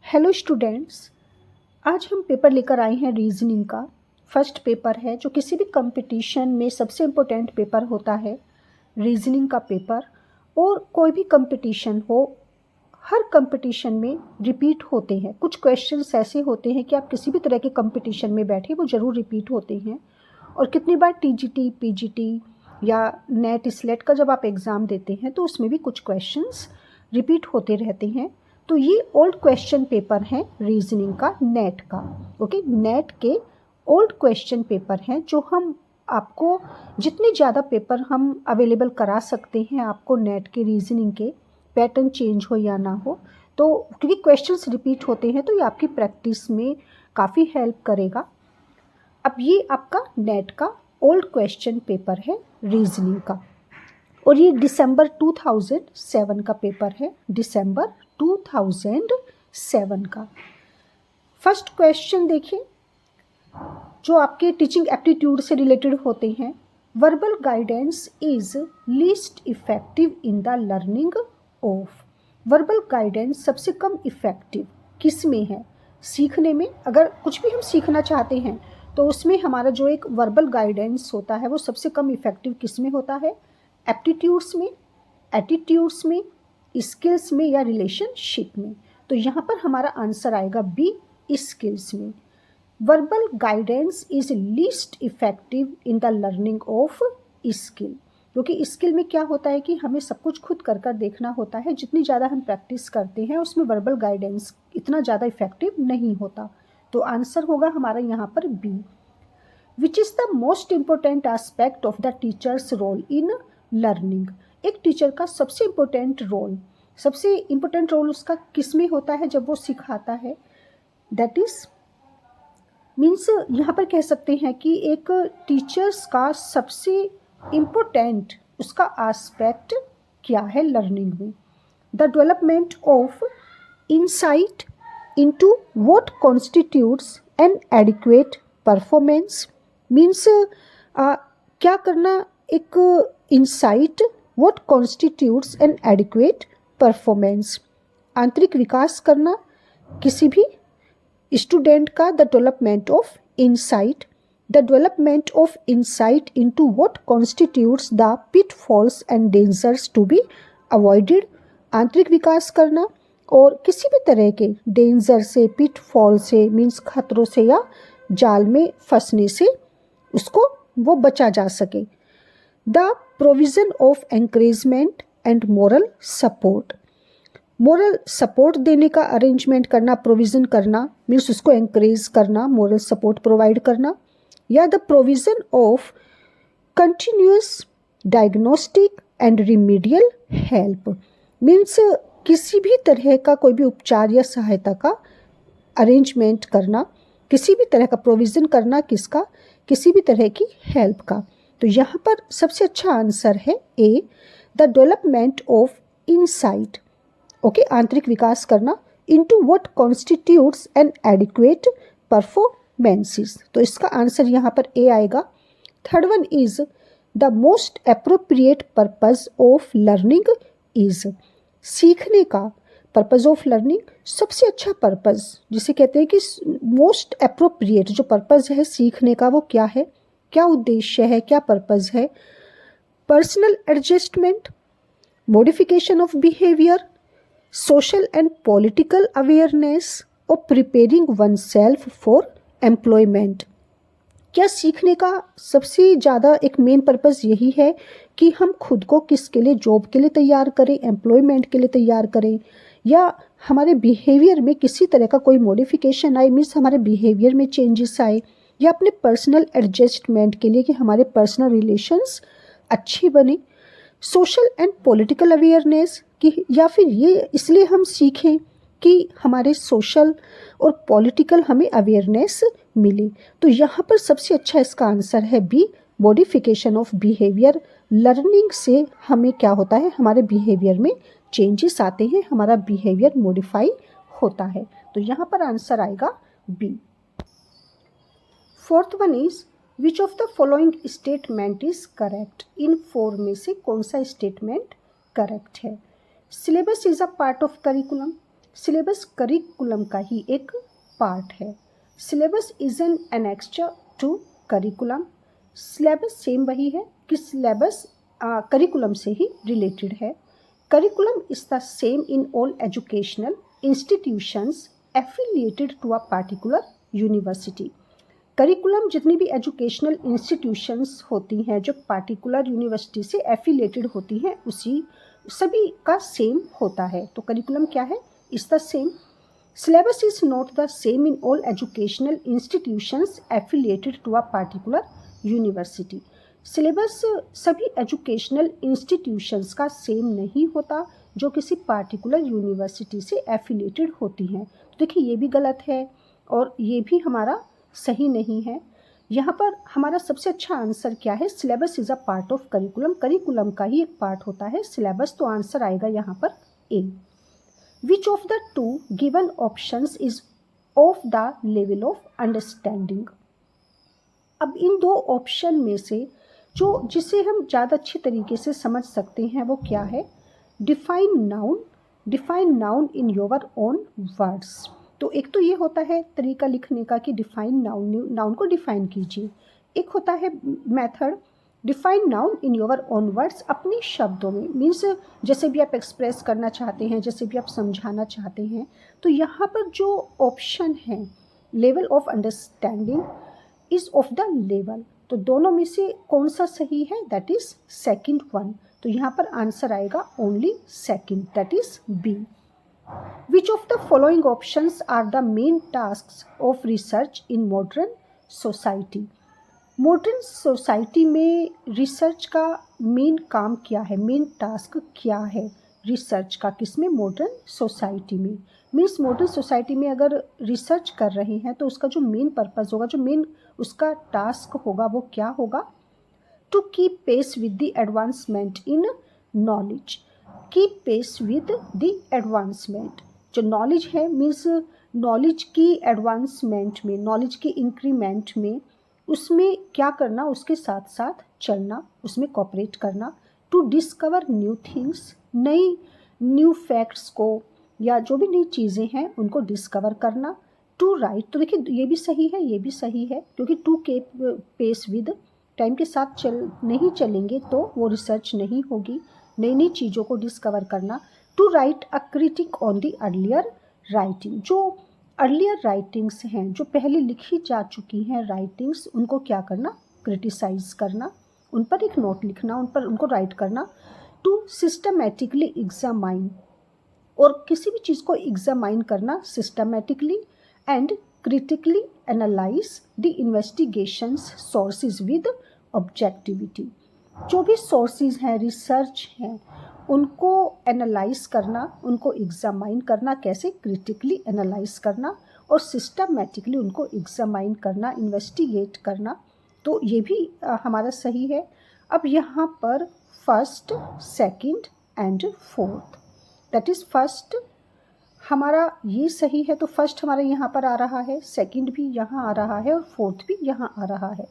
हेलो स्टूडेंट्स, आज हम पेपर लेकर आए हैं रीजनिंग का। फर्स्ट पेपर है जो किसी भी कंपटीशन में सबसे इम्पोर्टेंट पेपर होता है, रीजनिंग का पेपर। और कोई भी कंपटीशन हो, हर कंपटीशन में रिपीट होते हैं। कुछ क्वेश्चंस ऐसे होते हैं कि आप किसी भी तरह के कंपटीशन में बैठे वो ज़रूर रिपीट होते हैं। और कितनी बार TGT, PGT या नेट, स्लेट का जब आप एग्ज़ाम देते हैं तो उसमें भी कुछ क्वेश्चंस रिपीट होते रहते हैं। तो ये ओल्ड क्वेश्चन पेपर है रीजनिंग का, नेट का। ओके, नेट के ओल्ड क्वेश्चन पेपर हैं जो हम आपको जितने ज़्यादा पेपर हम अवेलेबल करा सकते हैं आपको नेट के रीजनिंग के, पैटर्न चेंज हो या ना हो, तो क्योंकि क्वेश्चंस रिपीट होते हैं तो ये आपकी प्रैक्टिस में काफ़ी हेल्प करेगा। अब ये आपका नेट का ओल्ड क्वेश्चन पेपर है रीजनिंग का, और ये दिसंबर 2007 का पेपर है, दिसंबर 2007 का। फर्स्ट क्वेश्चन देखिए जो आपके टीचिंग एप्टीट्यूड से रिलेटेड होते हैं। Verbal guidance is least effective in the learning of. Verbal guidance सबसे कम इफ़ेक्टिव किस में है? सीखने में। अगर कुछ भी हम सीखना चाहते हैं तो उसमें हमारा जो एक वर्बल गाइडेंस होता है वो सबसे कम इफ़ेक्टिव किस में होता है? एप्टीट्यूड्स में, एटीट्यूड्स में, स्किल्स में या रिलेशनशिप में। तो यहाँ पर हमारा आंसर आएगा बी, स्किल्स में। Verbal guidance is least effective in the learning of skill, क्योंकि स्किल में क्या होता है कि हमें सब कुछ खुद कर कर देखना होता है। जितनी ज़्यादा हम प्रैक्टिस करते हैं उसमें वर्बल गाइडेंस इतना ज़्यादा इफेक्टिव नहीं होता। तो आंसर होगा हमारा यहाँ पर B. Which is the most important aspect of the teachers role in learning. एक टीचर का सबसे इम्पोर्टेंट रोल उसका किस में होता है जब वो सिखाता है, दैट इज मीन्स यहाँ पर कह सकते हैं कि एक टीचर्स का सबसे इम्पोर्टेंट उसका एस्पेक्ट क्या है लर्निंग में, the development of insight into what constitutes an adequate performance. Means क्या करना, एक insight what constitutes an adequate performance, आंतरिक विकास करना किसी भी स्टूडेंट का, the development of insight into what constitutes the pitfalls and dangers to be avoided. आंतरिक विकास करना और किसी भी तरह के डेंजर से, पिटफॉल से मीन्स खतरों से या जाल में फंसने से उसको वो बचा जा सके। The provision of encouragement and moral support, moral support देने का अरेंजमेंट करना, प्रोविज़न करना मीन्स उसको एनकरेज करना, मोरल सपोर्ट प्रोवाइड करना। या the provision of continuous diagnostic and remedial help, means किसी भी तरह का कोई भी उपचार या सहायता का अरेंजमेंट करना, किसी भी तरह का प्रोविज़न करना, किसका, किसी भी तरह की हेल्प का। तो यहाँ पर सबसे अच्छा आंसर है A, the development of insight, okay, आंतरिक विकास करना, into what constitutes an adequate performances. तो इसका आंसर यहाँ पर ए आएगा। Third one is the most appropriate purpose of learning is, सीखने का पर्पज ऑफ लर्निंग, सबसे अच्छा पर्पज जिसे कहते हैं कि मोस्ट एप्रोप्रिएट जो पर्पज है सीखने का वो क्या है, क्या उद्देश्य है, क्या पर्पज है। Personal adjustment, modification of behaviour, social and political awareness और preparing oneself for employment. क्या सीखने का सबसे ज़्यादा एक मेन पर्पज़ यही है कि हम खुद को किसके लिए, जॉब के लिए तैयार करें, एम्प्लॉयमेंट के लिए तैयार करें, या हमारे बिहेवियर में किसी तरह का कोई मॉडिफिकेशन आए, मीन्स हमारे बिहेवियर में चेंजेस आए, या अपने पर्सनल एडजस्टमेंट के लिए कि हमारे पर्सनल रिलेशंस अच्छे बने। सोशल एंड पॉलिटिकल अवेयरनेस कि या फिर ये इसलिए हम सीखें कि हमारे सोशल और पॉलिटिकल हमें अवेयरनेस मिले। तो यहाँ पर सबसे अच्छा इसका आंसर है B, modification of behaviour. Learning से हमें क्या होता है, हमारे बिहेवियर में चेंजेस आते हैं, हमारा बिहेवियर मॉडिफाई होता है। तो यहाँ पर आंसर आएगा B. Fourth one is which of the following statement is correct. इन फोर में से कौन सा स्टेटमेंट करेक्ट है। Syllabus is a part of curriculum, syllabus curriculum का ही एक पार्ट है। Syllabus is an annexure to curriculum, syllabus same वही है कि सिलेबस करिकुलम से ही रिलेटेड है। Curriculum is the same in all educational institutions affiliated to a particular university. Curriculum जितनी भी एजुकेशनल इंस्टीट्यूशंस होती हैं जो पार्टिकुलर यूनिवर्सिटी से एफिलिएटेड होती हैं उसी सभी का सेम होता है। तो करिकुलम क्या है, is the same. Syllabus is not the same in all educational institutions affiliated to a particular university. Syllabus सभी एजुकेशनल इंस्टीट्यूशंस का सेम नहीं होता जो किसी पार्टिकुलर यूनिवर्सिटी से एफिलिएटेड होती हैं। तो देखिए ये भी गलत है और ये भी हमारा सही नहीं है। यहाँ पर हमारा सबसे अच्छा आंसर क्या है, syllabus is a part of curriculum, curriculum का ही एक पार्ट होता है सिलेबस। तो आंसर आएगा यहाँ पर A. Which of the two given options is of the level of understanding. अब इन दो ऑप्शन में से जो जिसे हम ज़्यादा अच्छे तरीके से समझ सकते हैं वो क्या है, define noun in your own words. तो एक तो ये होता है तरीका लिखने का कि डिफाइन नाउन को डिफाइन कीजिए। एक होता है method define noun in your own words, अपने शब्दों में, मीन्स जैसे भी आप एक्सप्रेस करना चाहते हैं, जैसे भी आप समझाना चाहते हैं। तो यहाँ पर जो ऑप्शन है level of understanding is of the level, तो दोनों में से कौन सा सही है, दैट इज सेकंड वन। तो यहाँ पर आंसर आएगा only second, that is B. Which of the following options are the main tasks of research in modern society? Modern society में रिसर्च का मेन काम क्या है, मेन टास्क क्या है रिसर्च का, किसमें, मॉडर्न सोसाइटी में। मीन्स मॉडर्न सोसाइटी में अगर रिसर्च कर रहे हैं तो उसका जो मेन पर्पस होगा, जो मेन उसका टास्क होगा, वो क्या होगा, to keep pace with the advancement in knowledge. Keep pace with the advancement, जो नॉलेज है मीन्स नॉलेज की एडवांसमेंट में, नॉलेज की इंक्रीमेंट में, उसमें क्या करना, उसके साथ साथ चलना, उसमें कोऑपरेट करना। टू डिस्कवर न्यू थिंग्स, नई न्यू फैक्ट्स को या जो भी नई चीज़ें हैं उनको डिस्कवर करना। टू राइट, तो देखिए ये भी सही है, ये भी सही है, क्योंकि टू के पेस विद, टाइम के साथ नहीं चलेंगे तो वो रिसर्च नहीं होगी, नई नई चीज़ों को डिस्कवर करना। To write a critique on the earlier writing, जो अर्लियर राइटिंग्स हैं, जो पहले लिखी जा चुकी हैं राइटिंग्स, उनको क्या करना, क्रिटिसाइज करना, उन पर एक नोट लिखना, उन पर उनको राइट करना। टू सिस्टमेटिकली एग्जामाइन, और किसी भी चीज़ को एग्जामाइन करना systematically and critically analyse the investigations sources with objectivity. जो भी सोर्सेज हैं, रिसर्च हैं, उनको एनालाइज करना, उनको एग्जामाइन करना, कैसे, क्रिटिकली एनालाइज करना और सिस्टमेटिकली उनको एग्जामाइन करना, इन्वेस्टिगेट करना। तो ये भी हमारा सही है। अब यहाँ पर first, second and fourth, that is first हमारा ये सही है, तो फर्स्ट हमारा यहाँ पर आ रहा है, सेकंड भी यहाँ आ रहा है और फोर्थ भी यहाँ आ रहा है।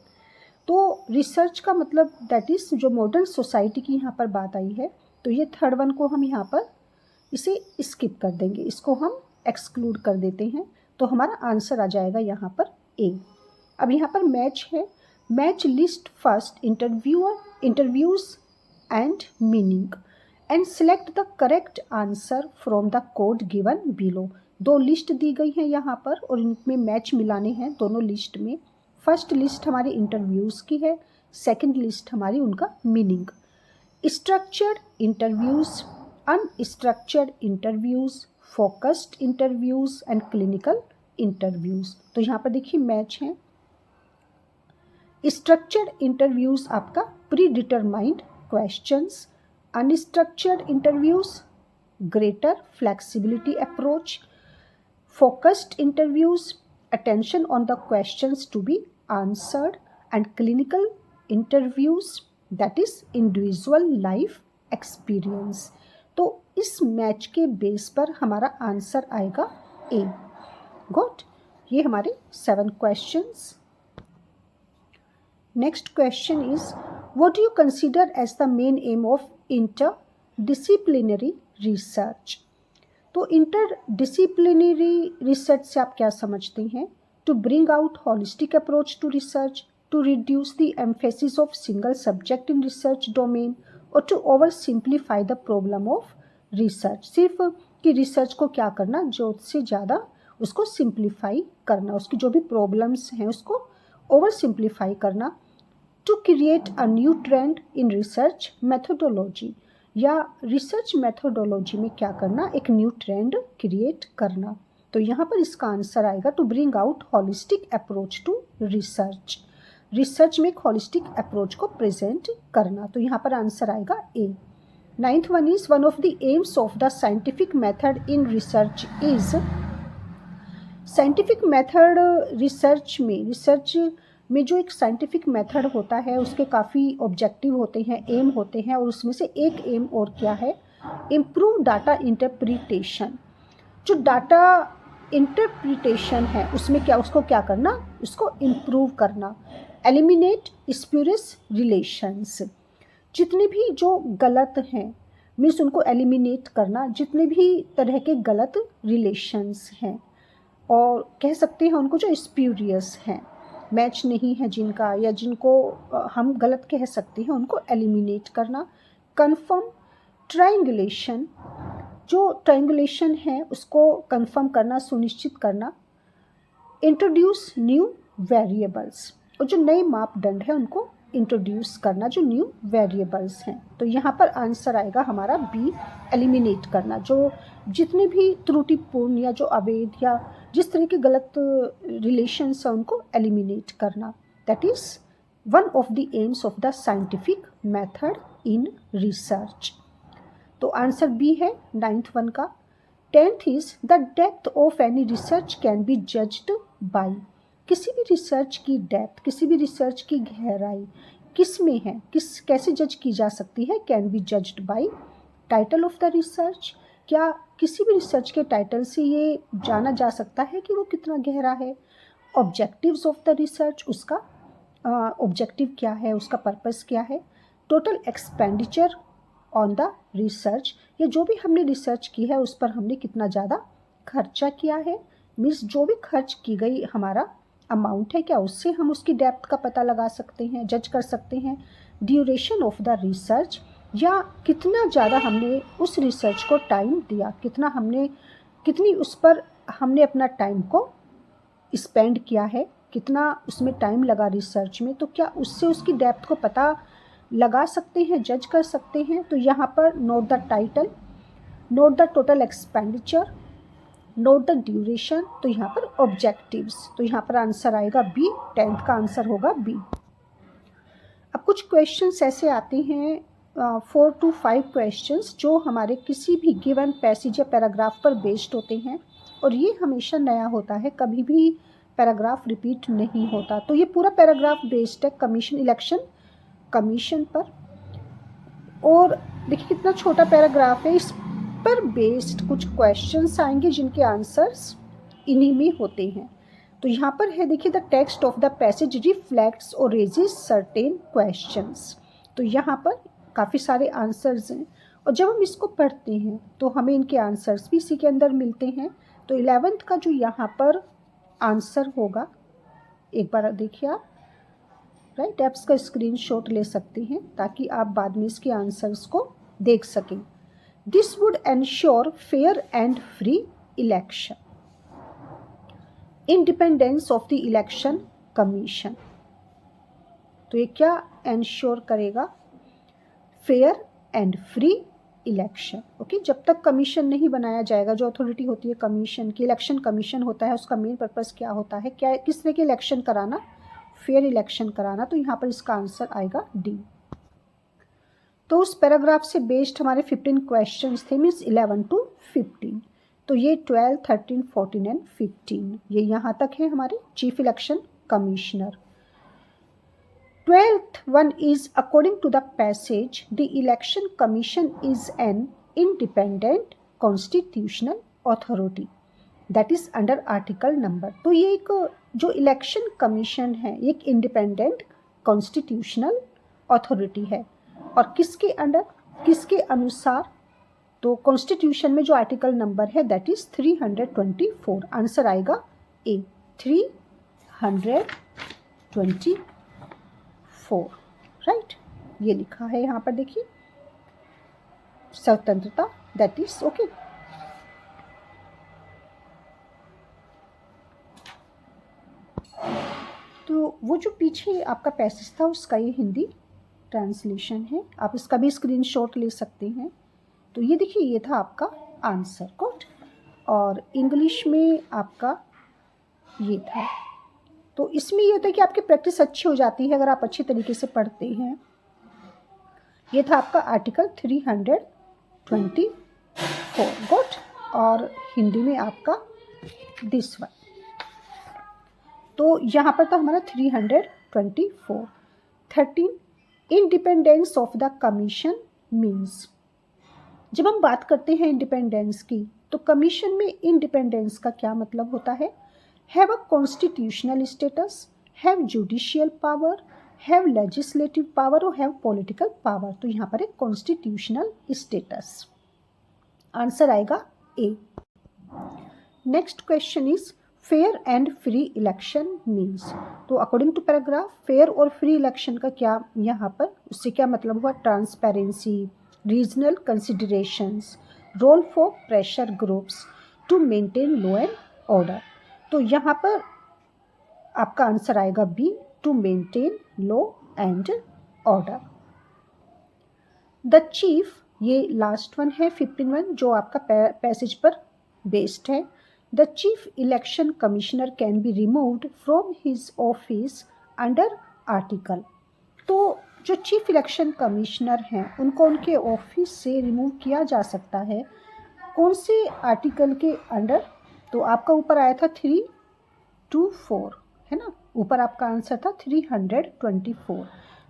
तो रिसर्च का मतलब दैट इज़ जो मॉडर्न सोसाइटी की यहाँ पर बात आई है, तो ये थर्ड वन को हम यहाँ पर इसे स्किप कर देंगे, इसको हम एक्सक्लूड कर देते हैं। तो हमारा आंसर आ जाएगा यहाँ पर ए। अब यहाँ पर मैच है, match list first interviews and meaning and select the correct answer from the code given below. दो लिस्ट दी गई हैं यहाँ पर और इनमें मैच मिलाने हैं दोनों लिस्ट में। फर्स्ट लिस्ट हमारी इंटरव्यूज़ की है, सेकंड लिस्ट हमारी उनका meaning. Structured interviews, unstructured interviews, focused interviews and clinical interviews. तो यहाँ पर देखिए मैच हैं। स्ट्रक्चर्ड इंटरव्यूज़ आपका pre determined questions, unstructured interviews greater flexibility approach, focused interviews attention on the questions to be answered, and clinical interviews that is individual life experience। तो इस match के base पर हमारा आंसर आएगा ए। Good, ये हमारे 7 questions. Next question is what do you consider as the main aim of interdisciplinary research. तो interdisciplinary research से आप क्या समझते हैं, to bring out holistic approach to research, to reduce the emphasis of single subject in research domain और to oversimplify the problem of research. सिर्फ कि research को क्या करना, जो से ज़्यादा उसको सिंप्लीफाई करना, उसकी जो भी प्रॉब्लम्स हैं उसको ओवर सिंप्लीफाई करना। To create a new trend in research methodology, या रिसर्च मेथोडोलॉजी में क्या करना, एक न्यू ट्रेंड क्रिएट करना। तो यहाँ पर इसका आंसर आएगा to bring out holistic approach to research, research में एक होलिस्टिक अप्रोच को प्रेजेंट करना। तो यहाँ पर आंसर आएगा ए। 9th one is one of the AIIMS of the scientific method in research is. Scientific method research में जो एक साइंटिफिक मेथड होता है उसके काफ़ी ऑब्जेक्टिव होते हैं, एम होते हैं, और उसमें से एक एम और क्या है, इम्प्रूव डाटा इंटरप्रिटेशन। जो डाटा इंटरप्रिटेशन है उसमें क्या, उसको क्या करना, उसको इम्प्रूव करना। एलिमिनेट स्प्यूरियस रिलेशंस, जितने भी जो गलत हैं मीन्स उनको एलिमिनेट करना, जितने भी तरह के गलत रिलेशंस हैं, और कह सकते हैं उनको जो स्प्यूरियस हैं, मैच नहीं है जिनका, या जिनको हम गलत कह सकते हैं, उनको एलिमिनेट करना। कंफर्म ट्रायंगुलेशन, जो ट्रायंगुलेशन है उसको कंफर्म करना, सुनिश्चित करना। इंट्रोड्यूस न्यू वेरिएबल्स, और जो नए मापदंड है उनको इंट्रोड्यूस करना, जो न्यू वेरिएबल्स हैं। तो यहाँ पर आंसर आएगा हमारा बी, एलिमिनेट करना, जो जितने भी त्रुटिपूर्ण या जो अवैध या जिस तरह के गलत रिलेशंस हैं उनको एलिमिनेट करना, that is one of the AIIMS of the scientific method in research. तो आंसर बी है 9th वन का। 10th is the depth of any research can B judged bye. किसी भी रिसर्च की डेप्थ, किसी भी रिसर्च की गहराई किस में है, कैसे जज की जा सकती है, can be judged bye title of the research. क्या किसी भी रिसर्च के टाइटल से ये जाना जा सकता है कि वो कितना गहरा है। ऑब्जेक्टिव्स ऑफ द रिसर्च, उसका ऑब्जेक्टिव क्या है, उसका पर्पस क्या है। Total expenditure on the research, ये जो भी हमने रिसर्च की है उस पर हमने कितना ज़्यादा खर्चा किया है, मीन्स जो भी खर्च की गई हमारा अमाउंट है, क्या उससे हम उसकी डेप्थ का पता लगा सकते हैं, जज कर सकते हैं। ड्यूरेशन ऑफ द रिसर्च, या कितना ज़्यादा हमने उस रिसर्च को टाइम दिया, कितनी उस पर हमने अपना टाइम को स्पेंड किया है, कितना उसमें टाइम लगा रिसर्च में, तो क्या उससे उसकी डेप्थ को पता लगा सकते हैं, जज कर सकते हैं। तो यहाँ पर note the title, note the total expenditure, note the duration, तो यहाँ पर ऑब्जेक्टिव्स, तो यहाँ पर आंसर आएगा बी, 10th का आंसर होगा बी। अब कुछ क्वेश्चंस ऐसे आते हैं 4 to 5 क्वेश्चंस जो हमारे किसी भी गिवन पैसेज या पैराग्राफ पर बेस्ड होते हैं, और ये हमेशा नया होता है, कभी भी पैराग्राफ रिपीट नहीं होता। तो ये पूरा पैराग्राफ बेस्ड है कमीशन, इलेक्शन कमीशन पर। और देखिए कितना छोटा पैराग्राफ है, इस पर बेस्ड कुछ क्वेश्चंस आएंगे जिनके आंसर्स इन्हीं में होते हैं। तो यहाँ पर है, देखिए the text of the passage reflects और रेजेस सर्टेन क्वेश्चंस। तो यहाँ पर काफ़ी सारे आंसर्स हैं, और जब हम इसको पढ़ते हैं तो हमें इनके आंसर्स भी इसी के अंदर मिलते हैं। तो 11th का जो यहाँ पर आंसर होगा, एक बार देखिए आप, राइट, आप इसका स्क्रीनशॉट ले सकते हैं ताकि आप बाद में इसके आंसर्स को देख सकें। This would ensure fair and free election, independence of the election commission. तो ये क्या एंश्योर करेगा, fair and free election. Okay, जब तक कमीशन नहीं बनाया जाएगा, जो अथॉरिटी होती है कमीशन की, इलेक्शन कमीशन होता है, उसका मेन पर्पस क्या होता है, क्या किस तरह के इलेक्शन कराना, फेयर इलेक्शन कराना। तो यहाँ पर इसका आंसर आएगा डी। तो उस पैराग्राफ से बेस्ड हमारे 15 क्वेश्चंस थे, मीन्स 11 to 15। तो ये 12, 13, 14 एंड 15 ये यहाँ तक है हमारे chief election commissioner. 12th one is according to the passage, the election commission is an independent constitutional authority that is under article number। तो ये एक जो इलेक्शन कमीशन है, एक इंडिपेंडेंट कॉन्स्टिट्यूशनल अथॉरिटी है, और किसके अंडर, किसके अनुसार, तो कॉन्स्टिट्यूशन में जो आर्टिकल नंबर है दैट इज 324। आंसर आएगा ए, 324, राइट। ये लिखा है यहाँ पर, देखिए स्वतंत्रता, दैट इज ओके। तो वो जो पीछे आपका पैसेज था उसका ये हिंदी ट्रांसलेशन है, आप इसका भी स्क्रीनशॉट ले सकते हैं। तो ये देखिए, ये था आपका आंसर कोड, और इंग्लिश में आपका ये था। तो इसमें ये होता है कि आपकी प्रैक्टिस अच्छी हो जाती है अगर आप अच्छी तरीके से पढ़ते हैं। ये था आपका आर्टिकल 324 गुड, और हिंदी में आपका दिस वन। तो यहाँ पर था हमारा 324। 13 independence of the commission means, जब हम बात करते हैं इंडिपेंडेंस की, तो कमीशन में इंडिपेंडेंस का क्या मतलब होता है, have a constitutional status, have judicial power, have legislative power और हैव पॉलिटिकल पावर। तो यहाँ पर एक कॉन्स्टिट्यूशनल स्टेटस, आंसर आएगा ए। Next question is fair and free election means. तो अकॉर्डिंग टू पैराग्राफ, फेयर और फ्री इलेक्शन का क्या यहाँ पर, उससे क्या मतलब हुआ, transparency, regional considerations, role for pressure groups to maintain law and order. तो यहाँ पर आपका आंसर आएगा B, to maintain law and order. The chief, ये लास्ट वन है 15 जो आपका पैसेज पर बेस्ड है। The chief election commissioner can be removed from his office under article. तो जो चीफ इलेक्शन कमिश्नर हैं उनको उनके ऑफिस से रिमूव किया जा सकता है कौन से आर्टिकल के अंडर? तो आपका ऊपर आया था 324, है ना, ऊपर आपका आंसर था 324।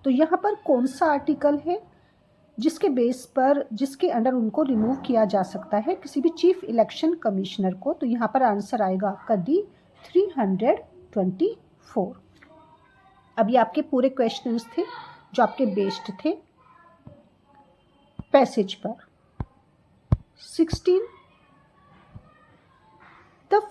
तो यहाँ पर कौन सा आर्टिकल है जिसके बेस पर, जिसके अंडर उनको रिमूव किया जा सकता है किसी भी चीफ इलेक्शन कमिश्नर को? तो यहाँ पर आंसर आएगा आपका डी 324। अब ये आपके पूरे क्वेश्चंस थे जो आपके बेस्ड थे पैसेज पर। 16 The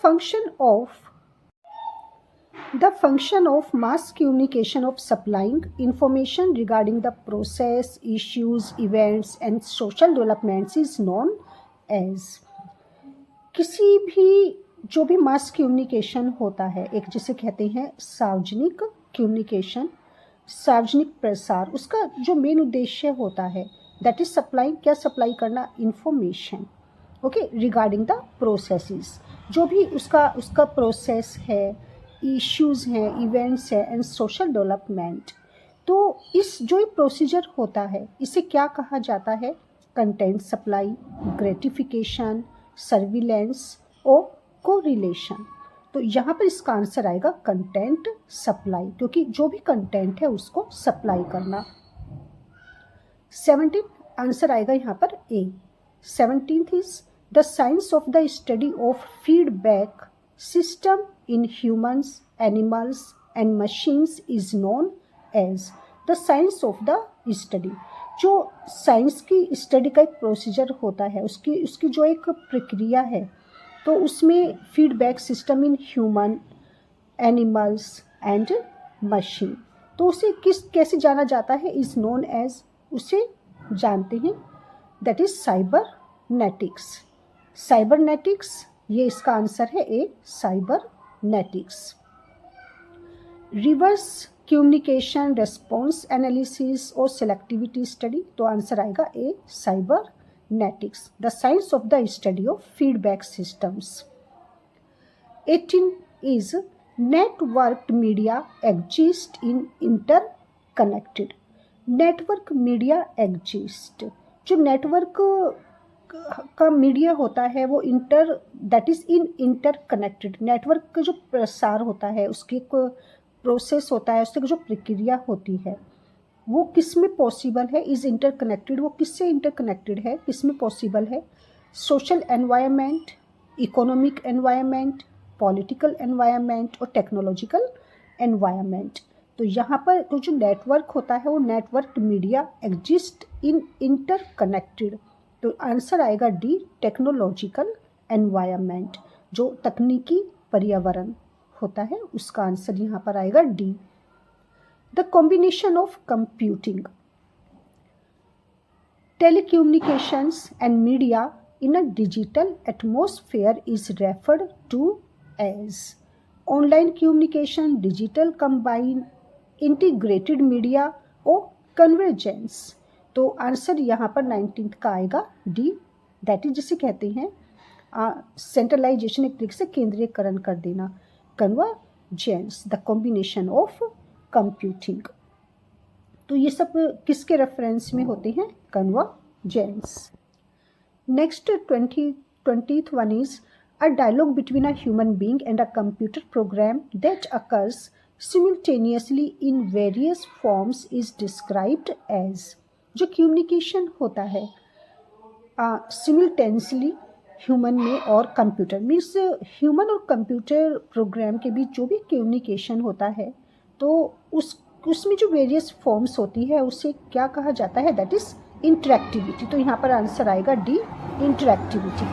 function of mass communication of supplying information regarding the process, issues, events and social developments is known as। किसी भी जो भी मास कम्युनिकेशन होता है, एक जिसे कहते हैं सार्वजनिक कम्युनिकेशन, सार्वजनिक प्रसार, उसका जो मेन उद्देश्य होता है दैट इज सप्लाइंग, क्या सप्लाई करना? Information, okay, regarding the processes, जो भी उसका प्रोसेस है, इश्यूज़ हैं, इवेंट्स है एंड सोशल डेवलपमेंट। तो इस जो प्रोसीजर होता है इसे क्या कहा जाता है? कंटेंट सप्लाई, ग्रेटिफिकेशन, सर्विलेंस और कोरिलेशन। तो यहाँ पर इसका आंसर आएगा कंटेंट सप्लाई, क्योंकि जो भी कंटेंट है उसको सप्लाई करना। 17 आंसर आएगा यहाँ पर A. 17th is the science of the study of feedback system in humans, animals and machines is known as. The science of the study, जो साइंस की स्टडी का एक प्रोसीजर होता है, उसकी जो एक प्रक्रिया है, तो उसमें feedback system in human, animals and machine, तो उसे कैसे जाना जाता है? इज नोन एज, उसे जानते हैं दैट इज साइबरनेटिक्स। साइबरनेटिक्स, ये इसका आंसर है A, cybernetics. Reverse communication response analysis और सेलेक्टिविटी स्टडी, तो आंसर आएगा A, cybernetics, the science of the study of feedback systems. 18 is networked media exist in interconnected. Network media exist, जो network का media होता है वो that is in interconnected. Network का जो प्रसार होता है, उसकी एक प्रोसेस होता है, उसकी जो प्रक्रिया होती है वो किस में पॉसिबल है? इज इंटरकनेक्टेड, वो किससे इंटरकनेक्टेड है, किस में पॉसिबल है? Social environment, economic environment, political environment और टेक्नोलॉजिकल एनवायरनमेंट। तो यहाँ पर तो जो नेटवर्क होता है वो network media exist in interconnected, तो आंसर आएगा डी, टेक्नोलॉजिकल एनवायरनमेंट, जो तकनीकी पर्यावरण होता है उसका आंसर यहाँ पर आएगा D. The combination of computing, telecommunications and media in a digital atmosphere is referred to as online communication, digital combined, integrated media और convergence। तो आंसर यहाँ पर 19th का आएगा डी, दैट इज जिसे कहते हैं सेंट्रलाइजेशन, एक तरीके से केंद्रीयकरण कर देना, convergence, the combination of computing. तो ये सब किसके रेफरेंस में होते हैं? Convergence. Next 20th one is a dialogue between a human being and a computer program that occurs simultaneously in various forms is described as। जो communication होता है simultaneously ह्यूमन में और कंप्यूटर, मीन्स ह्यूमन और computer program के बीच जो भी communication होता है तो उसमें जो वेरियस फॉर्म्स होती है उसे क्या कहा जाता है? That is interactivity. तो यहाँ पर आंसर आएगा D, interactivity.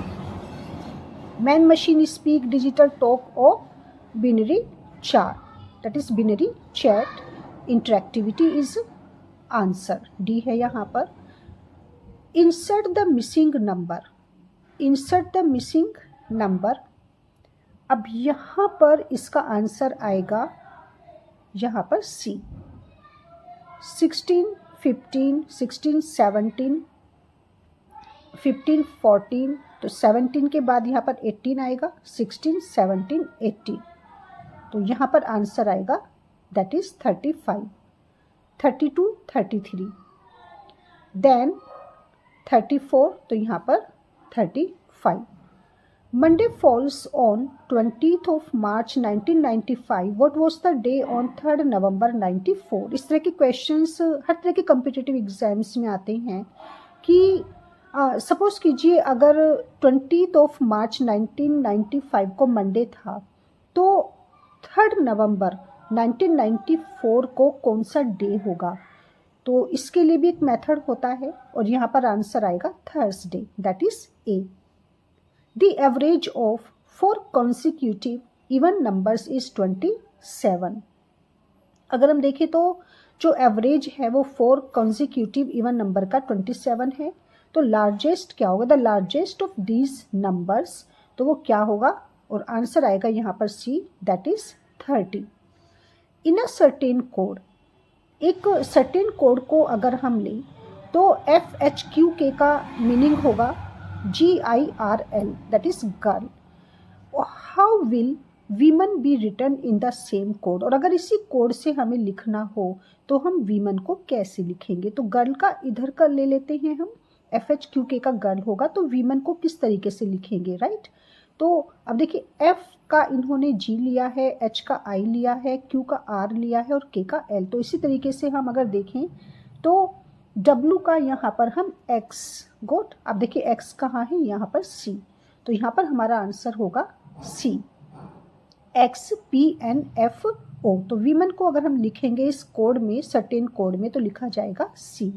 Man machine speak, digital talk और binary chart, that is binary chat, interactivity is answer D है यहाँ पर। Insert the missing number, insert the missing number, अब यहाँ पर इसका आंसर आएगा यहाँ पर सी। 16, 15, 16, 17, 15, 14, तो 17 के बाद यहाँ पर 18 आएगा, 16, 17, 18, तो यहाँ पर आंसर आएगा दैट इज 35। 32, 33, देन 34, तो यहाँ पर 35. Monday falls on 20th of March 1995. What was the day on 3rd November 94? इस तरह के क्वेश्चंस हर तरह के कम्पिटिटिव एग्जाम्स में आते हैं कि सपोज कीजिए अगर 20th of March 1995 को मंडे था तो 3rd नवंबर 1994 को कौन सा डे होगा. तो इसके लिए भी एक मेथड होता है और यहाँ पर आंसर आएगा Thursday, that is a. The average of 4 consecutive even numbers is 27. अगर हम देखें तो जो एवरेज है वो 4 consecutive even number का 27 है. तो लार्जेस्ट क्या होगा, the largest of these numbers, तो वो क्या होगा और आंसर आएगा यहाँ पर C, that is 30. In a certain code, एक सर्टेन कोड को अगर हम लें तो FHQK का मीनिंग होगा GIRL, that is girl. How will women be written in the same code? और अगर इसी कोड से हमें लिखना हो तो हम women को कैसे लिखेंगे. तो गर्ल का इधर कर ले लेते हैं हम, FHQK का गर्ल होगा तो women को किस तरीके से लिखेंगे, राइट. तो अब देखिए F का इन्होंने G लिया है, H का I लिया है, Q का R लिया है और K का L. तो इसी तरीके से हम अगर देखें तो W का यहाँ पर हम X गोट. अब देखिए X कहाँ है, यहाँ पर C. तो यहाँ पर हमारा आंसर होगा C, XPNFO. तो वीमेन को अगर हम लिखेंगे इस कोड में, सर्टेन कोड में, तो लिखा जाएगा C.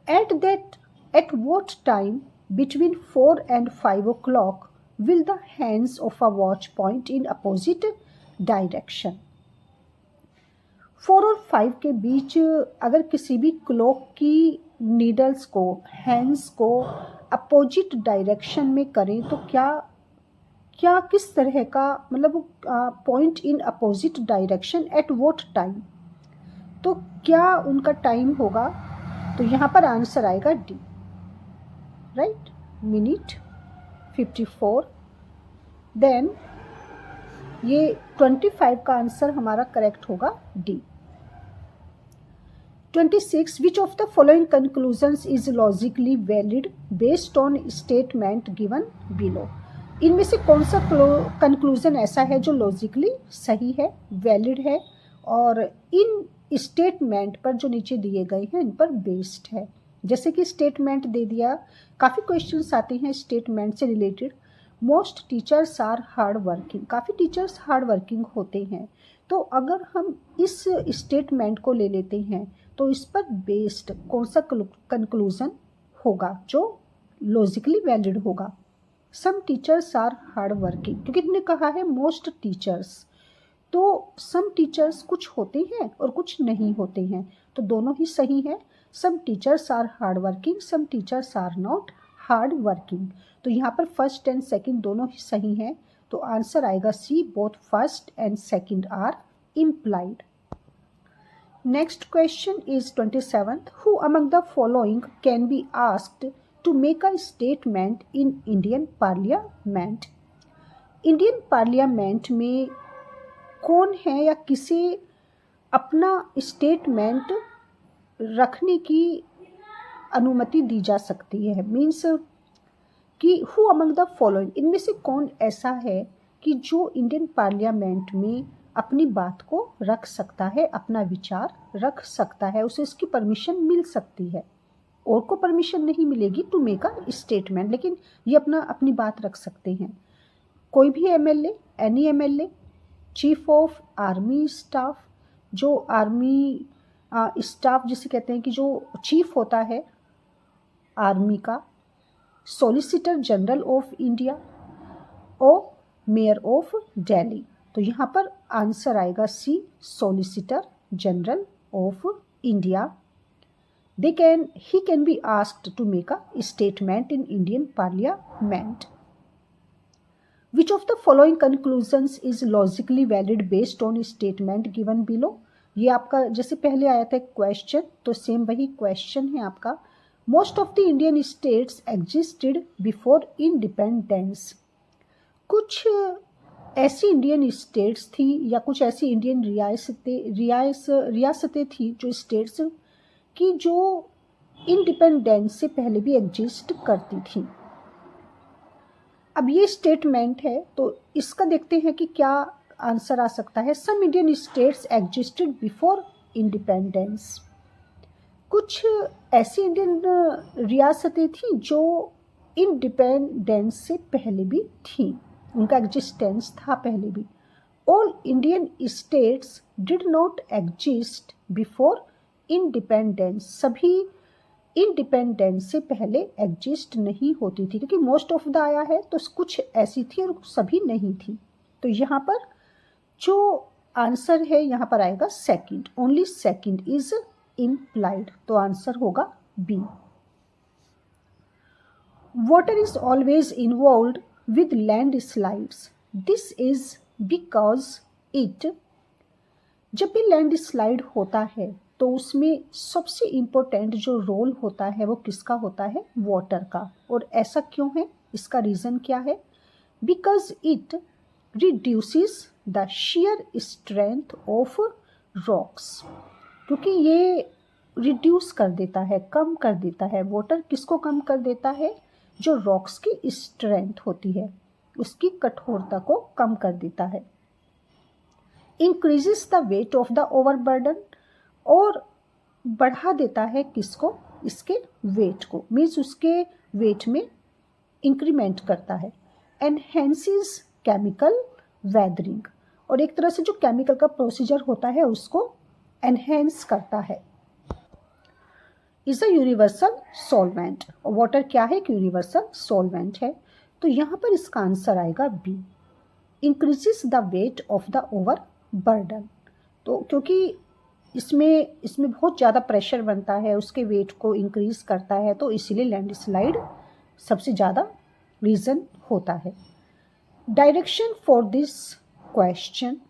At what time between 4 and 5 o'clock will the hands of a watch point in opposite direction? 4 और 5 के बीच अगर किसी भी क्लॉक की नीडल्स को, हैंड्स को अपोजिट डायरेक्शन में करें तो क्या किस तरह का, मतलब point in opposite direction at what time, तो क्या उनका टाइम होगा. तो यहाँ पर आंसर आएगा डी, राइट, मिनट 54. देन ये 25 का आंसर हमारा करेक्ट होगा D. 26. Which of the following conclusions is logically valid based on statement given below? इनमें से कौन सा कंक्लूजन ऐसा है जो लॉजिकली सही है, वैलिड है और इन स्टेटमेंट पर जो नीचे दिए गए हैं इन पर बेस्ड है. जैसे कि स्टेटमेंट दे दिया, काफ़ी क्वेश्चंस आते हैं स्टेटमेंट से related. Most teachers are hard working, काफ़ी टीचर्स हार्ड वर्किंग होते हैं. तो अगर हम इस स्टेटमेंट को ले लेते हैं तो इस पर बेस्ड कौन सा कंक्लूजन होगा जो लॉजिकली वैलिड होगा. Some teachers are hard working, क्योंकि इन्होंने कहा है मोस्ट टीचर्स, तो सम टीचर्स कुछ होते हैं और कुछ नहीं होते हैं, तो दोनों ही सही है. Some teachers are hard working, some teachers are not hard working. तो यहाँ पर फर्स्ट एंड सेकंड दोनों ही सही हैं. तो आंसर आएगा C, both first and second are implied. Next question is 27th. Who among the following can be asked to make a statement in Indian Parliament? Indian Parliament में कौन है या किसे अपना स्टेटमेंट रखने की अनुमति दी जा सकती है. मीन्स कि हु अमंग द फॉलोइंग, इनमें से कौन ऐसा है कि जो इंडियन पार्लियामेंट में अपनी बात को रख सकता है, अपना विचार रख सकता है, उसे इसकी परमिशन मिल सकती है. और को परमिशन नहीं मिलेगी टू मेक अ स्टेटमेंट, लेकिन ये अपनी बात रख सकते हैं. कोई भी MLA, any MLA, chief of army staff, जो आर्मी स्टाफ जिसे कहते हैं कि जो चीफ होता है आर्मी का, सॉलिसिटर जनरल ऑफ इंडिया और मेयर ऑफ दिल्ली. तो यहाँ पर आंसर आएगा C, solicitor general of India. he can be asked to make a statement in Indian Parliament. Which of the following conclusions is logically valid based on statement given below? ये आपका जैसे पहले आया था क्वेश्चन, तो same वही question है आपका. Most of the Indian states existed before independence. कुछ ऐसी इंडियन स्टेट्स थी या कुछ ऐसी इंडियन रियासतें थी जो स्टेट्स की जो इंडिपेंडेंस से पहले भी एग्जिस्ट करती थी। अब ये स्टेटमेंट है तो इसका देखते हैं कि क्या आंसर आ सकता है। Some Indian states existed before independence. कुछ ऐसी इंडियन रियासतें थी जो इंडिपेंडेंस से पहले भी थी, उनका एग्जिस्टेंस था पहले भी। All Indian states did not exist before independence. सभी इंडिपेंडेंस से पहले एग्जिस्ट नहीं होती थी, क्योंकि मोस्ट ऑफ द आया है तो कुछ ऐसी थी और सभी नहीं थी। तो यहाँ पर जो आंसर है यहाँ पर आएगा second, only second is implied. तो आंसर होगा B. Water is always involved with landslides. This is because it, जब भी लैंडस्लाइड होता है तो उसमें सबसे इम्पोर्टेंट जो रोल होता है वो किसका होता है? वाटर का। और ऐसा क्यों है? इसका रीज़न क्या है? Because it reduces the shear strength of rocks, क्योंकि ये रिड्यूस कर देता है, कम कर देता है। वाटर किसको कम कर देता है? जो रॉक्स की स्ट्रेंथ होती है उसकी कठोरता को कम कर देता है। Increases the weight of the overburden, और बढ़ा देता है किसको? इसके वेट को, मीन्स उसके वेट में इंक्रीमेंट करता है। एनहेंसेस केमिकल वेदरिंग, और एक तरह से जो केमिकल का प्रोसीजर होता है उसको एनहेंस करता है। इज अ यूनिवर्सल सॉल्वेंट, और वाटर क्या है? कि यूनिवर्सल सॉल्वेंट है। तो यहाँ पर इसका आंसर आएगा B. Increases the weight of the over burden, तो क्योंकि इसमें बहुत ज़्यादा प्रेशर बनता है, उसके वेट को इंक्रीज करता है, तो इसीलिए लैंडस्लाइड सबसे ज़्यादा रीज़न होता है। डायरेक्शन फॉर दिस क्वेश्चन,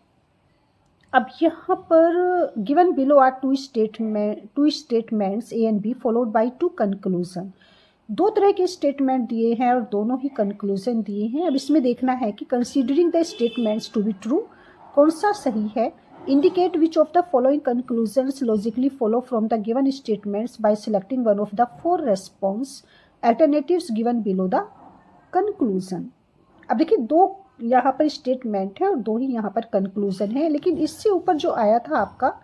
अब यहाँ पर given below are two statements A and B followed by two conclusion. दो तरह के स्टेटमेंट दिए हैं और दोनों ही कंक्लूजन दिए हैं। अब इसमें देखना है कि considering the statements to be true, कौन सा सही है। Indicate which of the following conclusions logically follow from the given statements by selecting one of the four response alternatives given below the conclusion. अब देखिए, दो यहाँ पर स्टेटमेंट है और दो ही यहाँ पर कंक्लूजन है, लेकिन इससे ऊपर जो आया था आपका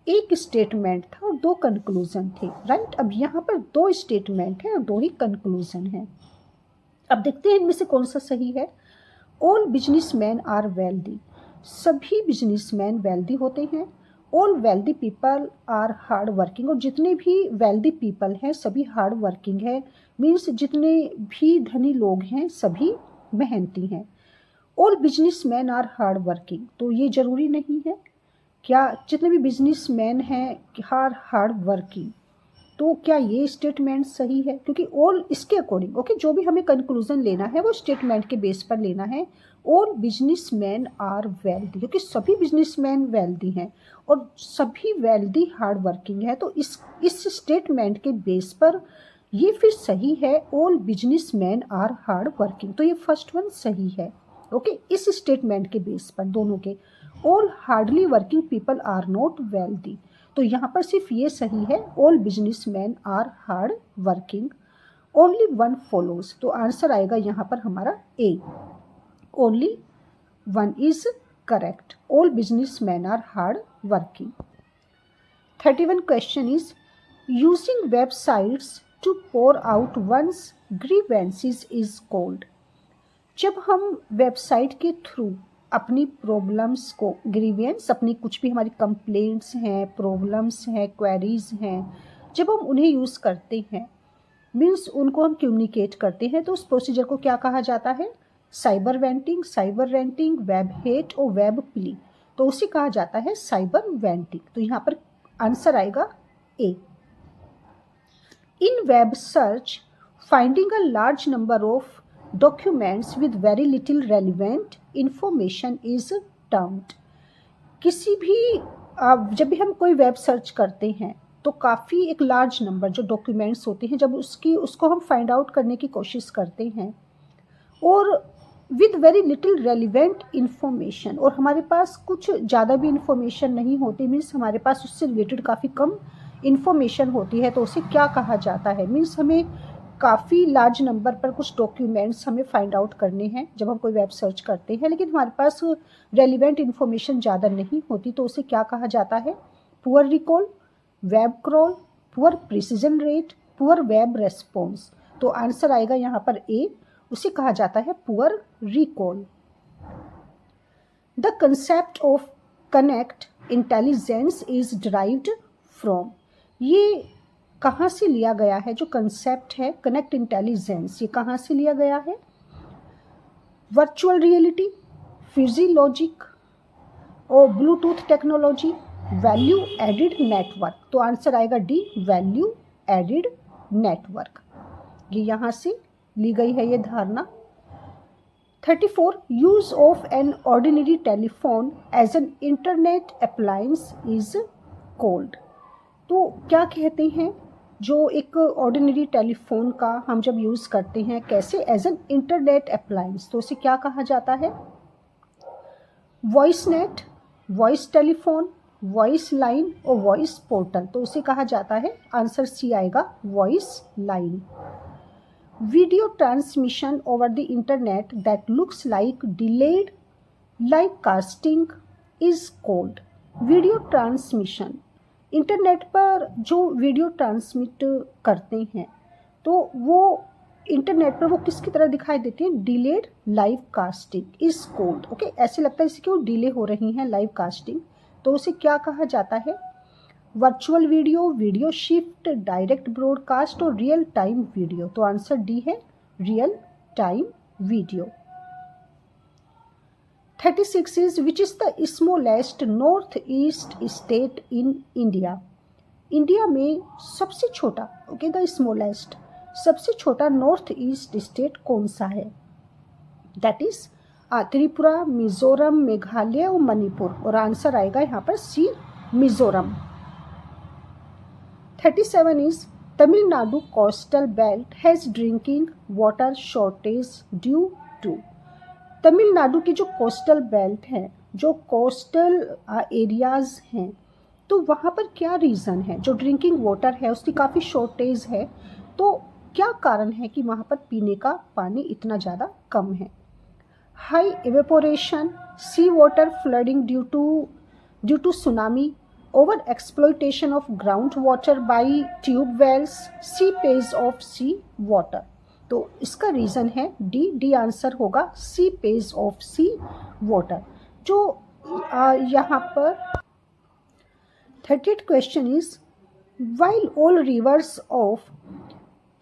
एक स्टेटमेंट था और दो कंक्लूजन थे, राइट। अब यहाँ पर दो स्टेटमेंट है और दो ही कंक्लूजन है। अब देखते हैं इनमें से कौन सा सही है। ऑल बिजनेसमैन आर वेल्दी, सभी बिजनेसमैन वेल्दी होते हैं। All wealthy people are hard working, और जितने भी वेल्दी पीपल हैं सभी हार्ड वर्किंग है, मीन्स जितने भी धनी लोग हैं सभी मेहनती हैं। All businessman are hard working, तो ये जरूरी नहीं है क्या जितने भी बिजनेसमैन हैं हार्ड वर्किंग, तो क्या ये स्टेटमेंट सही है? क्योंकि ऑल इसके अकॉर्डिंग, ओके, जो भी हमें कंक्लूजन लेना है वो स्टेटमेंट के बेस पर लेना है। ऑल बिजनेसमैन आर वेल्दी, क्योंकि सभी बिजनेसमैन वेल्दी हैं और सभी वेल्दी हार्ड वर्किंग है, तो इस स्टेटमेंट के बेस पर ये फिर सही है। All businessman are hard working, तो ये फर्स्ट वन सही है, ओके। इस स्टेटमेंट के बेस पर दोनों के। All hardly working people are not wealthy, तो यहाँ पर सिर्फ ये सही है, all businessman are hard working. Only one follows, तो आंसर आएगा यहाँ पर हमारा A, only one is correct. All businessman are hard working. 31 question is using websites to pour out one's grievances is called. जब हम वेबसाइट के through अपनी problems को, ग्रीवेंस अपनी कुछ भी हमारी कंप्लेंट्स हैं, प्रॉब्लम्स हैं, क्वेरीज हैं, जब हम उन्हें यूज़ करते हैं, मीन्स उनको हम कम्युनिकेट करते हैं, तो उस प्रोसीजर को क्या कहा जाता है? साइबर वेंटिंग, साइबर रेंटिंग, वेब हेट और वेब प्ली, तो उसे कहा जाता है साइबर वेंटिंग। तो यहाँ पर आंसर आएगा A. In web search finding a large number of documents with very little relevant information is termed। किसी भी जब भी हम कोई वेब सर्च करते हैं तो काफ़ी एक लार्ज नंबर जो डॉक्यूमेंट्स होते हैं, जब उसको हम फाइंड आउट करने की कोशिश करते हैं और with very little relevant information, और हमारे पास कुछ ज़्यादा भी इंफॉर्मेशन नहीं होती, मीन्स हमारे पास उससे रिलेटेड काफ़ी कम इन्फॉर्मेशन होती है, तो उसे क्या कहा जाता है? मीन्स हमें काफ़ी लार्ज नंबर पर कुछ डॉक्यूमेंट्स हमें फाइंड आउट करने हैं जब हम कोई वेब सर्च करते हैं, लेकिन हमारे पास रेलिवेंट इन्फॉर्मेशन ज़्यादा नहीं होती, तो उसे क्या कहा जाता है? Poor recall, web crawl, poor precision rate, poor web response. तो आंसर आएगा यहाँ पर ए, उसे कहा जाता है poor recall. The concept of connect intelligence is derived from, ये कहाँ से लिया गया है? जो कंसेप्ट है कनेक्ट इंटेलिजेंस, ये कहाँ से लिया गया है? वर्चुअल रियलिटी, फिजियोलॉजिक और Bluetooth technology, value added network. तो आंसर आएगा डी, वैल्यू एडिड नेटवर्क। ये यहाँ से ली गई है ये धारणा। 34, use of an ordinary telephone as an internet appliance is called. तो क्या कहते हैं? जो एक ऑर्डिनरी टेलीफोन का हम जब यूज़ करते हैं कैसे? एज एन इंटरनेट अप्लायंस, तो उसे क्या कहा जाता है? Voice net, voice telephone, voice line और वॉइस पोर्टल। तो उसे कहा जाता है, आंसर सी आएगा, voice line. Video transmission over the internet that looks like delayed live casting is called. Video transmission, internet पर जो वीडियो ट्रांसमिट करते हैं तो वो इंटरनेट पर वो किसकी तरह दिखाई देती है? Delayed live casting is called. Okay, ऐसे लगता है इसे क्यों डिले हो रही हैं लाइव कास्टिंग, तो उसे क्या कहा जाता है? Virtual video, video shift, direct broadcast और रियल टाइम वीडियो। तो आंसर डी है, real time video. 36 is which is the smallest north east state in India? India में सबसे छोटा, ओके, द स्मॉलेस्ट, सबसे छोटा नॉर्थ ईस्ट स्टेट कौन सा है? दैट इज त्रिपुरा, मिजोरम, मेघालय और मणिपुर। और आंसर आएगा यहाँ पर C, Mizoram. 37 is Tamil Nadu coastal belt has drinking water shortage due to. Tamil Nadu की जो कोस्टल बेल्ट है, जो कोस्टल एरियाज़ हैं, तो वहाँ पर क्या रीज़न है? जो ड्रिंकिंग वाटर है उसकी काफ़ी शॉर्टेज है, तो क्या कारण है कि वहाँ पर पीने का पानी इतना ज़्यादा कम है? High evaporation, sea water flooding due to tsunami, over exploitation of ground water by tube wells, seepage of sea water. तो इसका रीज़न है डी आंसर होगा, सीपेज ऑफ सी वाटर। जो यहाँ पर 38 question is while all rivers of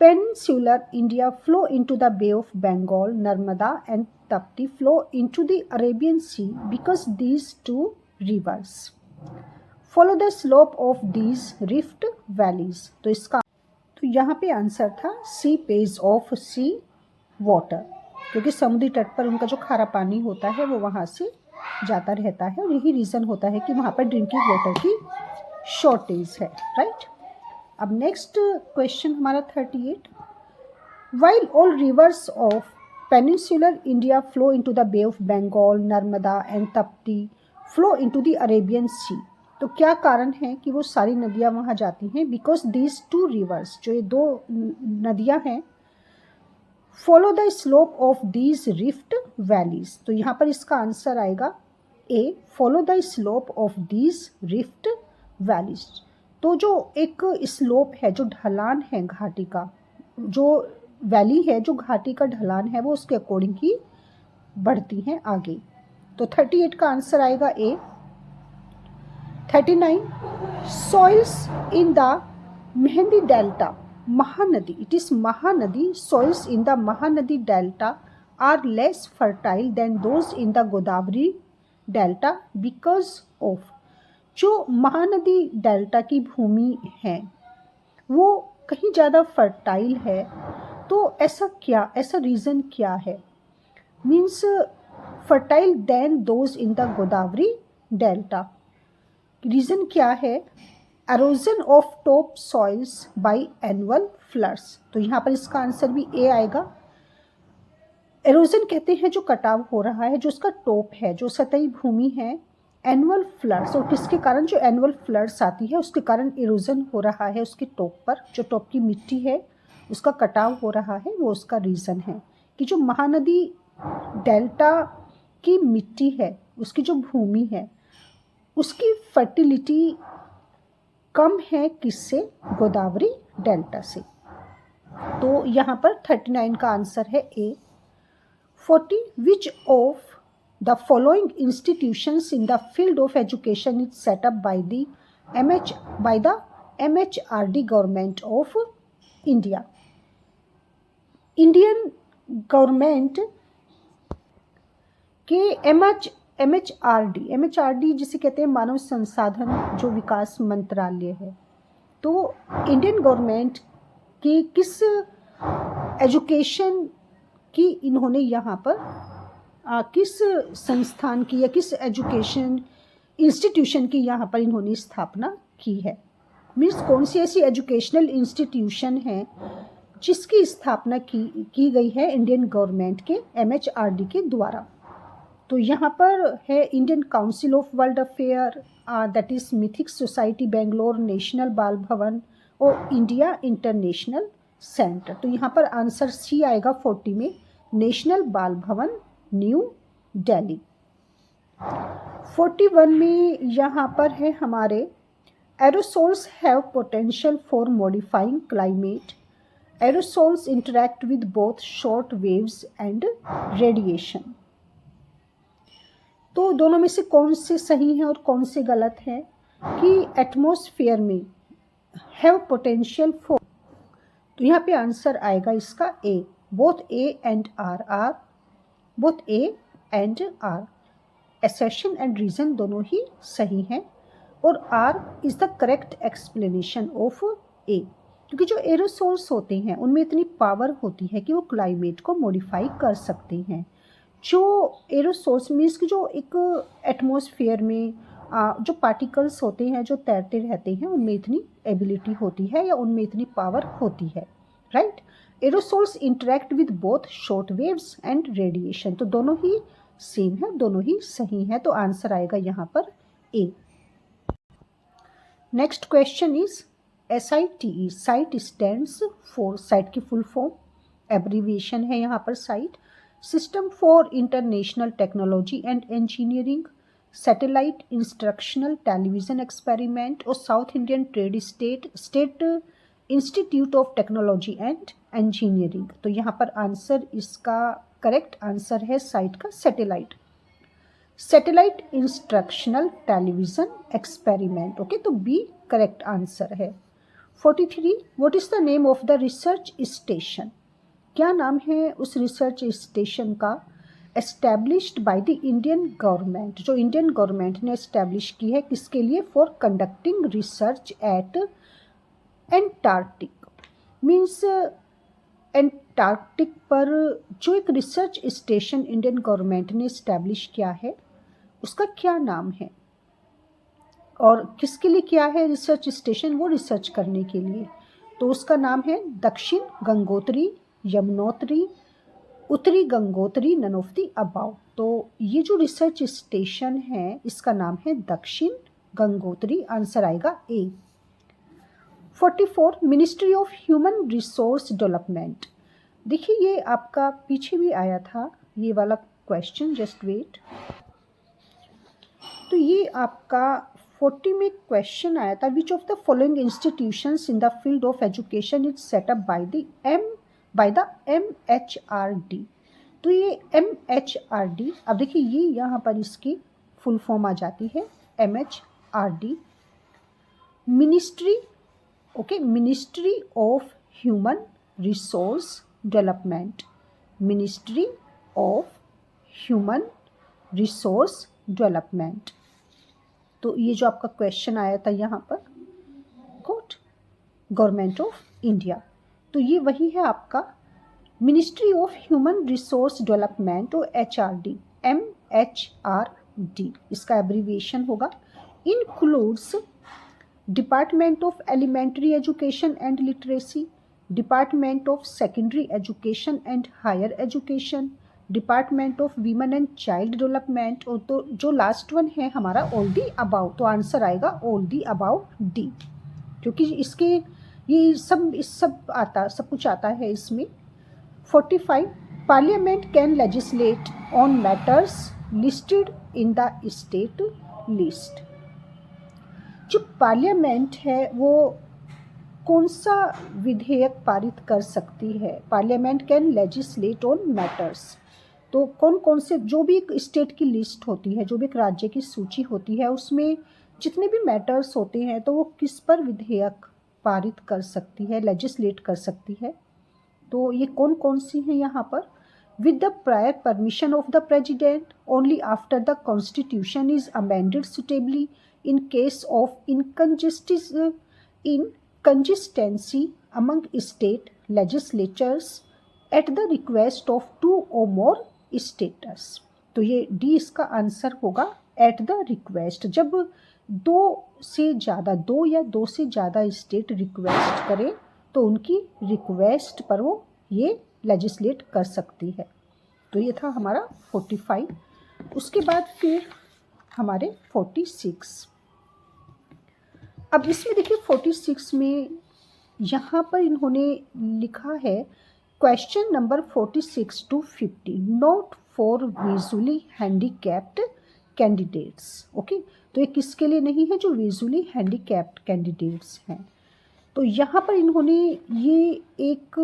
peninsular India flow into the Bay of Bengal, Narmada and Tapti flow into the Arabian Sea because these two rivers follow the slope of these rift valleys. तो इसका तो यहाँ पे answer था सी page of sea water, क्योंकि समुद्री तट पर उनका जो खारा पानी होता है वो वहाँ से जाता रहता है और यही रीज़न होता है कि वहाँ पर ड्रिंकिंग वाटर की शॉर्टेज है, राइट। अब नेक्स्ट क्वेश्चन हमारा 38, while all rivers of peninsular India flow into the bay of Bengal, Narmada and Tapti flow into the Arabian sea. तो क्या कारण है कि वो सारी नदियाँ वहाँ जाती हैं? बिकॉज दीज टू रिवर्स, जो ये दो नदियाँ हैं, follow the slope of these rift valleys. तो यहाँ पर इसका आंसर आएगा A, follow the slope of these rift valleys. तो जो एक स्लोप है, जो ढलान है घाटी का, जो वैली है, जो घाटी का ढलान है, वो उसके अकॉर्डिंग ही बढ़ती हैं आगे। तो 38 का आंसर आएगा ए। 39, सॉइल्स इन द मेहंदी delta Mahanadi, it is Mahanadi, soils in the Mahanadi delta are less fertile than those in the Godavari delta because of. जो महानदी डेल्टा की भूमि है वो कहीं ज़्यादा फर्टाइल है, तो ऐसा क्या, ऐसा रीज़न क्या है? Means fertile than those in the Godavari delta. Reason क्या है? Erosion of top soils by annual floods. तो यहाँ पर इसका आंसर भी ए आएगा। एरोजन कहते हैं जो कटाव हो रहा है, जो उसका टॉप है, जो सतही भूमि है। एनुअल फ्लड्स, और किसके कारण, जो एनुअल फ्लड्स आती है उसके कारण इरोजन हो रहा है उसके टॉप पर, जो टॉप की मिट्टी है उसका कटाव हो रहा है, वो उसका रीज़न है। कि जो महानदी डेल्टा की मिट्टी है, उसकी जो भूमि है, उसकी फर्टिलिटी कम है किससे, गोदावरी डेल्टा से। तो यहाँ पर 39 का आंसर है ए। 40, which of the following institutions in the field of education is set up by the MHRD government of India? Indian government के MHRD जिसे कहते हैं मानव संसाधन जो विकास मंत्रालय है, तो इंडियन गवर्नमेंट की किस एजुकेशन की इन्होंने यहाँ पर किस संस्थान की या किस एजुकेशन इंस्टीट्यूशन की यहाँ पर इन्होंने स्थापना की है। मीन्स कौन सी ऐसी एजुकेशनल इंस्टीट्यूशन है जिसकी स्थापना की गई है इंडियन गवर्नमेंट के MHRD के द्वारा। तो यहाँ पर है Indian council of world affair, that is mythics society Bangalore, national Bal Bhavan और इंडिया इंटरनेशनल सेंटर। तो यहाँ पर आंसर सी आएगा 40 में, नेशनल बाल भवन न्यू दिल्ली। 41 में यहाँ पर है हमारे aerosols have potential for modifying climate. Aerosols interact with both short waves and radiation. तो दोनों में से कौन से सही हैं और कौन से गलत हैं कि एटमॉस्फेयर में हैव पोटेंशियल फॉर, तो यहाँ पे आंसर आएगा इसका A. Both A and R both A and R, assertion and reason दोनों ही सही हैं, और R is the correct explanation of A. क्योंकि जो एरोसोल्स होते हैं उनमें इतनी पावर होती है कि वो क्लाइमेट को मॉडिफाई कर सकते हैं। जो एरोसोल्स मीन्स कि जो एक एटमॉस्फेयर में जो पार्टिकल्स होते हैं जो तैरते रहते हैं, उनमें इतनी एबिलिटी होती है या उनमें इतनी पावर होती है, right. Aerosols interact with both short waves and radiation, तो दोनों ही सेम है, दोनों ही सही है, तो आंसर आएगा यहाँ पर A. Next question is SITE, site stands for, site की फुल फॉर्म एब्रीविएशन है यहाँ पर site, system for international technology and engineering, satellite instructional television experiment और south Indian trade state institute of technology and engineering. तो यहाँ पर answer, इसका correct answer है साइट का satellite, satellite instructional television experiment. Okay, तो बी करेक्ट आंसर है। 43, what is the name of the research station? क्या नाम है उस रिसर्च स्टेशन का established by the Indian government, जो इंडियन गवर्नमेंट ने एस्टैब्लिश की है, किसके लिए? For conducting research eight Antarctic. Means Antarctic पर जो एक रिसर्च स्टेशन इंडियन गवर्नमेंट ने इस्टेब्लिश किया है उसका क्या नाम है और किसके लिए किया है रिसर्च स्टेशन? वो रिसर्च करने के लिए। तो उसका नाम है दक्षिण Gangotri, Yamunotri, Uttari Gangotri, none of the above. तो ये जो रिसर्च स्टेशन है इसका नाम है दक्षिण गंगोत्री, आंसर आएगा ए। 44, ministry of human resource development. देखिए ये आपका पीछे भी आया था ये वाला क्वेश्चन, जस्ट वेट। तो ये आपका 40 में क्वेश्चन आया था, विच of the following institutions in the field of education is set up by the MHRD। तो ये MHRD, अब देखिए ये यहाँ पर इसकी फुल फॉर्म आ जाती है MHRD, ministry, okay, ministry of human resource development, ministry of human resource development. तो ये जो आपका क्वेश्चन आया था यहाँ पर, कोट गवर्नमेंट ऑफ इंडिया, तो ये वही है आपका ministry of human resource development और HRD, MHRD इसका एब्रीविएशन होगा। Includes department of elementary education and literacy, department of secondary education and higher education, department of women and child development, और तो जो लास्ट वन है हमारा ऑल दी अबाउ, तो answer आएगा ऑल दी अबाउ डी, क्योंकि इसके ये सब सब कुछ आता है इसमें। 45 parliament can legislate on matters listed in the state list. जो पार्लियामेंट है वो कौन सा विधेयक पारित कर सकती है? Parliament can legislate on matters, तो कौन कौन से, जो भी एक स्टेट की लिस्ट होती है, जो भी एक राज्य की सूची होती है, उसमें जितने भी मैटर्स होते हैं तो वो किस पर विधेयक पारित कर सकती है, लेजिस्लेट कर सकती है? तो ये कौन कौन सी हैं यहाँ पर? With the prior permission of the president, only after the constitution is amended suitably, in case of inconsistency among state legislatures at the request of 2 or more states। तो ये डी इसका आंसर होगा, एट द रिक्वेस्ट, जब दो या दो से ज़्यादा स्टेट रिक्वेस्ट करें तो उनकी रिक्वेस्ट पर वो ये लेजिस्लेट कर सकती है। तो ये था हमारा 45। उसके बाद फिर हमारे 46। अब इसमें देखिए 46 में यहाँ पर इन्होंने लिखा है question number 46 to 50 not for visually handicapped candidates. Okay, तो ये किसके लिए नहीं है? जो विजुअली हैंडीकैप्ड कैंडिडेट्स हैं। तो यहाँ पर इन्होंने ये एक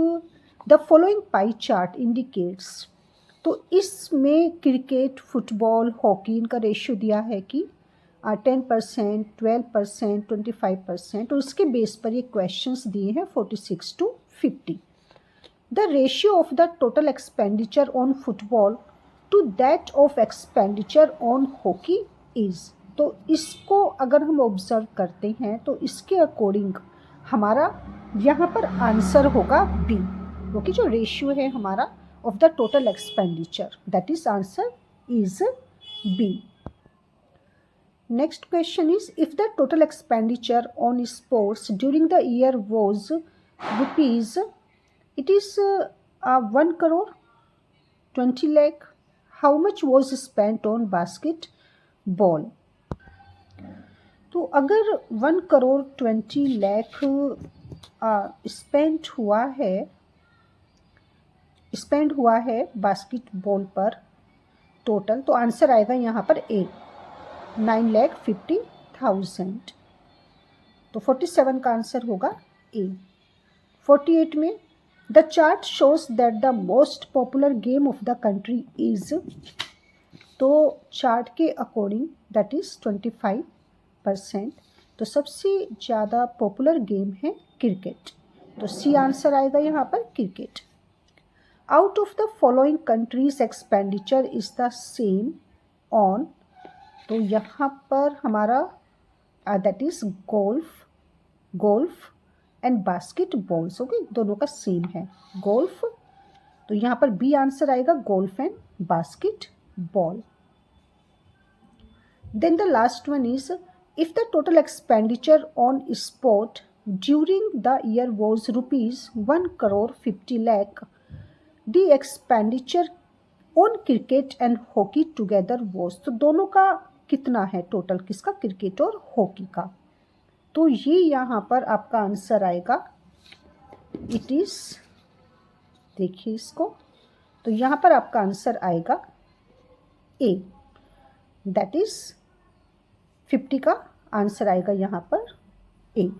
the following pie chart indicates, तो इसमें क्रिकेट, फुटबॉल, हॉकी इनका रेशियो दिया है कि 10%, 12%, 25%, और उसके बेस पर ये क्वेश्चंस दिए हैं 46 to 50। The ratio of the total expenditure on football to that of expenditure on hockey is. तो इसको अगर हम ऑब्जर्व करते हैं तो इसके अकॉर्डिंग हमारा यहाँ पर आंसर होगा बी, क्योंकि जो रेशियो है हमारा of the total expenditure, that is answer is B. Next question is, if the total expenditure on sports during the year was rupees, it is 1 crore 20 lakh, how much was spent on basketball? तो अगर 1 crore 20 lakh spend हुआ है basketball पर total, तो answer आएगा यहाँ पर ए, 9,50,000। तो 47 का आंसर होगा ए। 48 में the chart shows that the most popular game of the country is, तो चार्ट के अकॉर्डिंग दैट इज 25%, तो सबसे ज़्यादा पॉपुलर गेम है क्रिकेट, तो सी आंसर आएगा यहाँ पर cricket. Out of the following countries expenditure is the same on, तो यहाँ पर हमारा that is golf and basketballs. Okay, दोनों का सेम है गोल्फ, तो यहाँ पर बी आंसर आएगा golf and basketball. Then the last one is, if the total expenditure on sport during the year was rupees 1 crore 50 lakh, the expenditure on cricket and hockey together was, तो दोनों का कितना है टोटल, किसका? क्रिकेट और hockey का। तो ये यहाँ पर आपका आंसर आएगा, इट इज, देखिए इसको, तो यहाँ पर आपका आंसर आएगा ए, दैट इज 50 का आंसर आएगा यहाँ पर ए।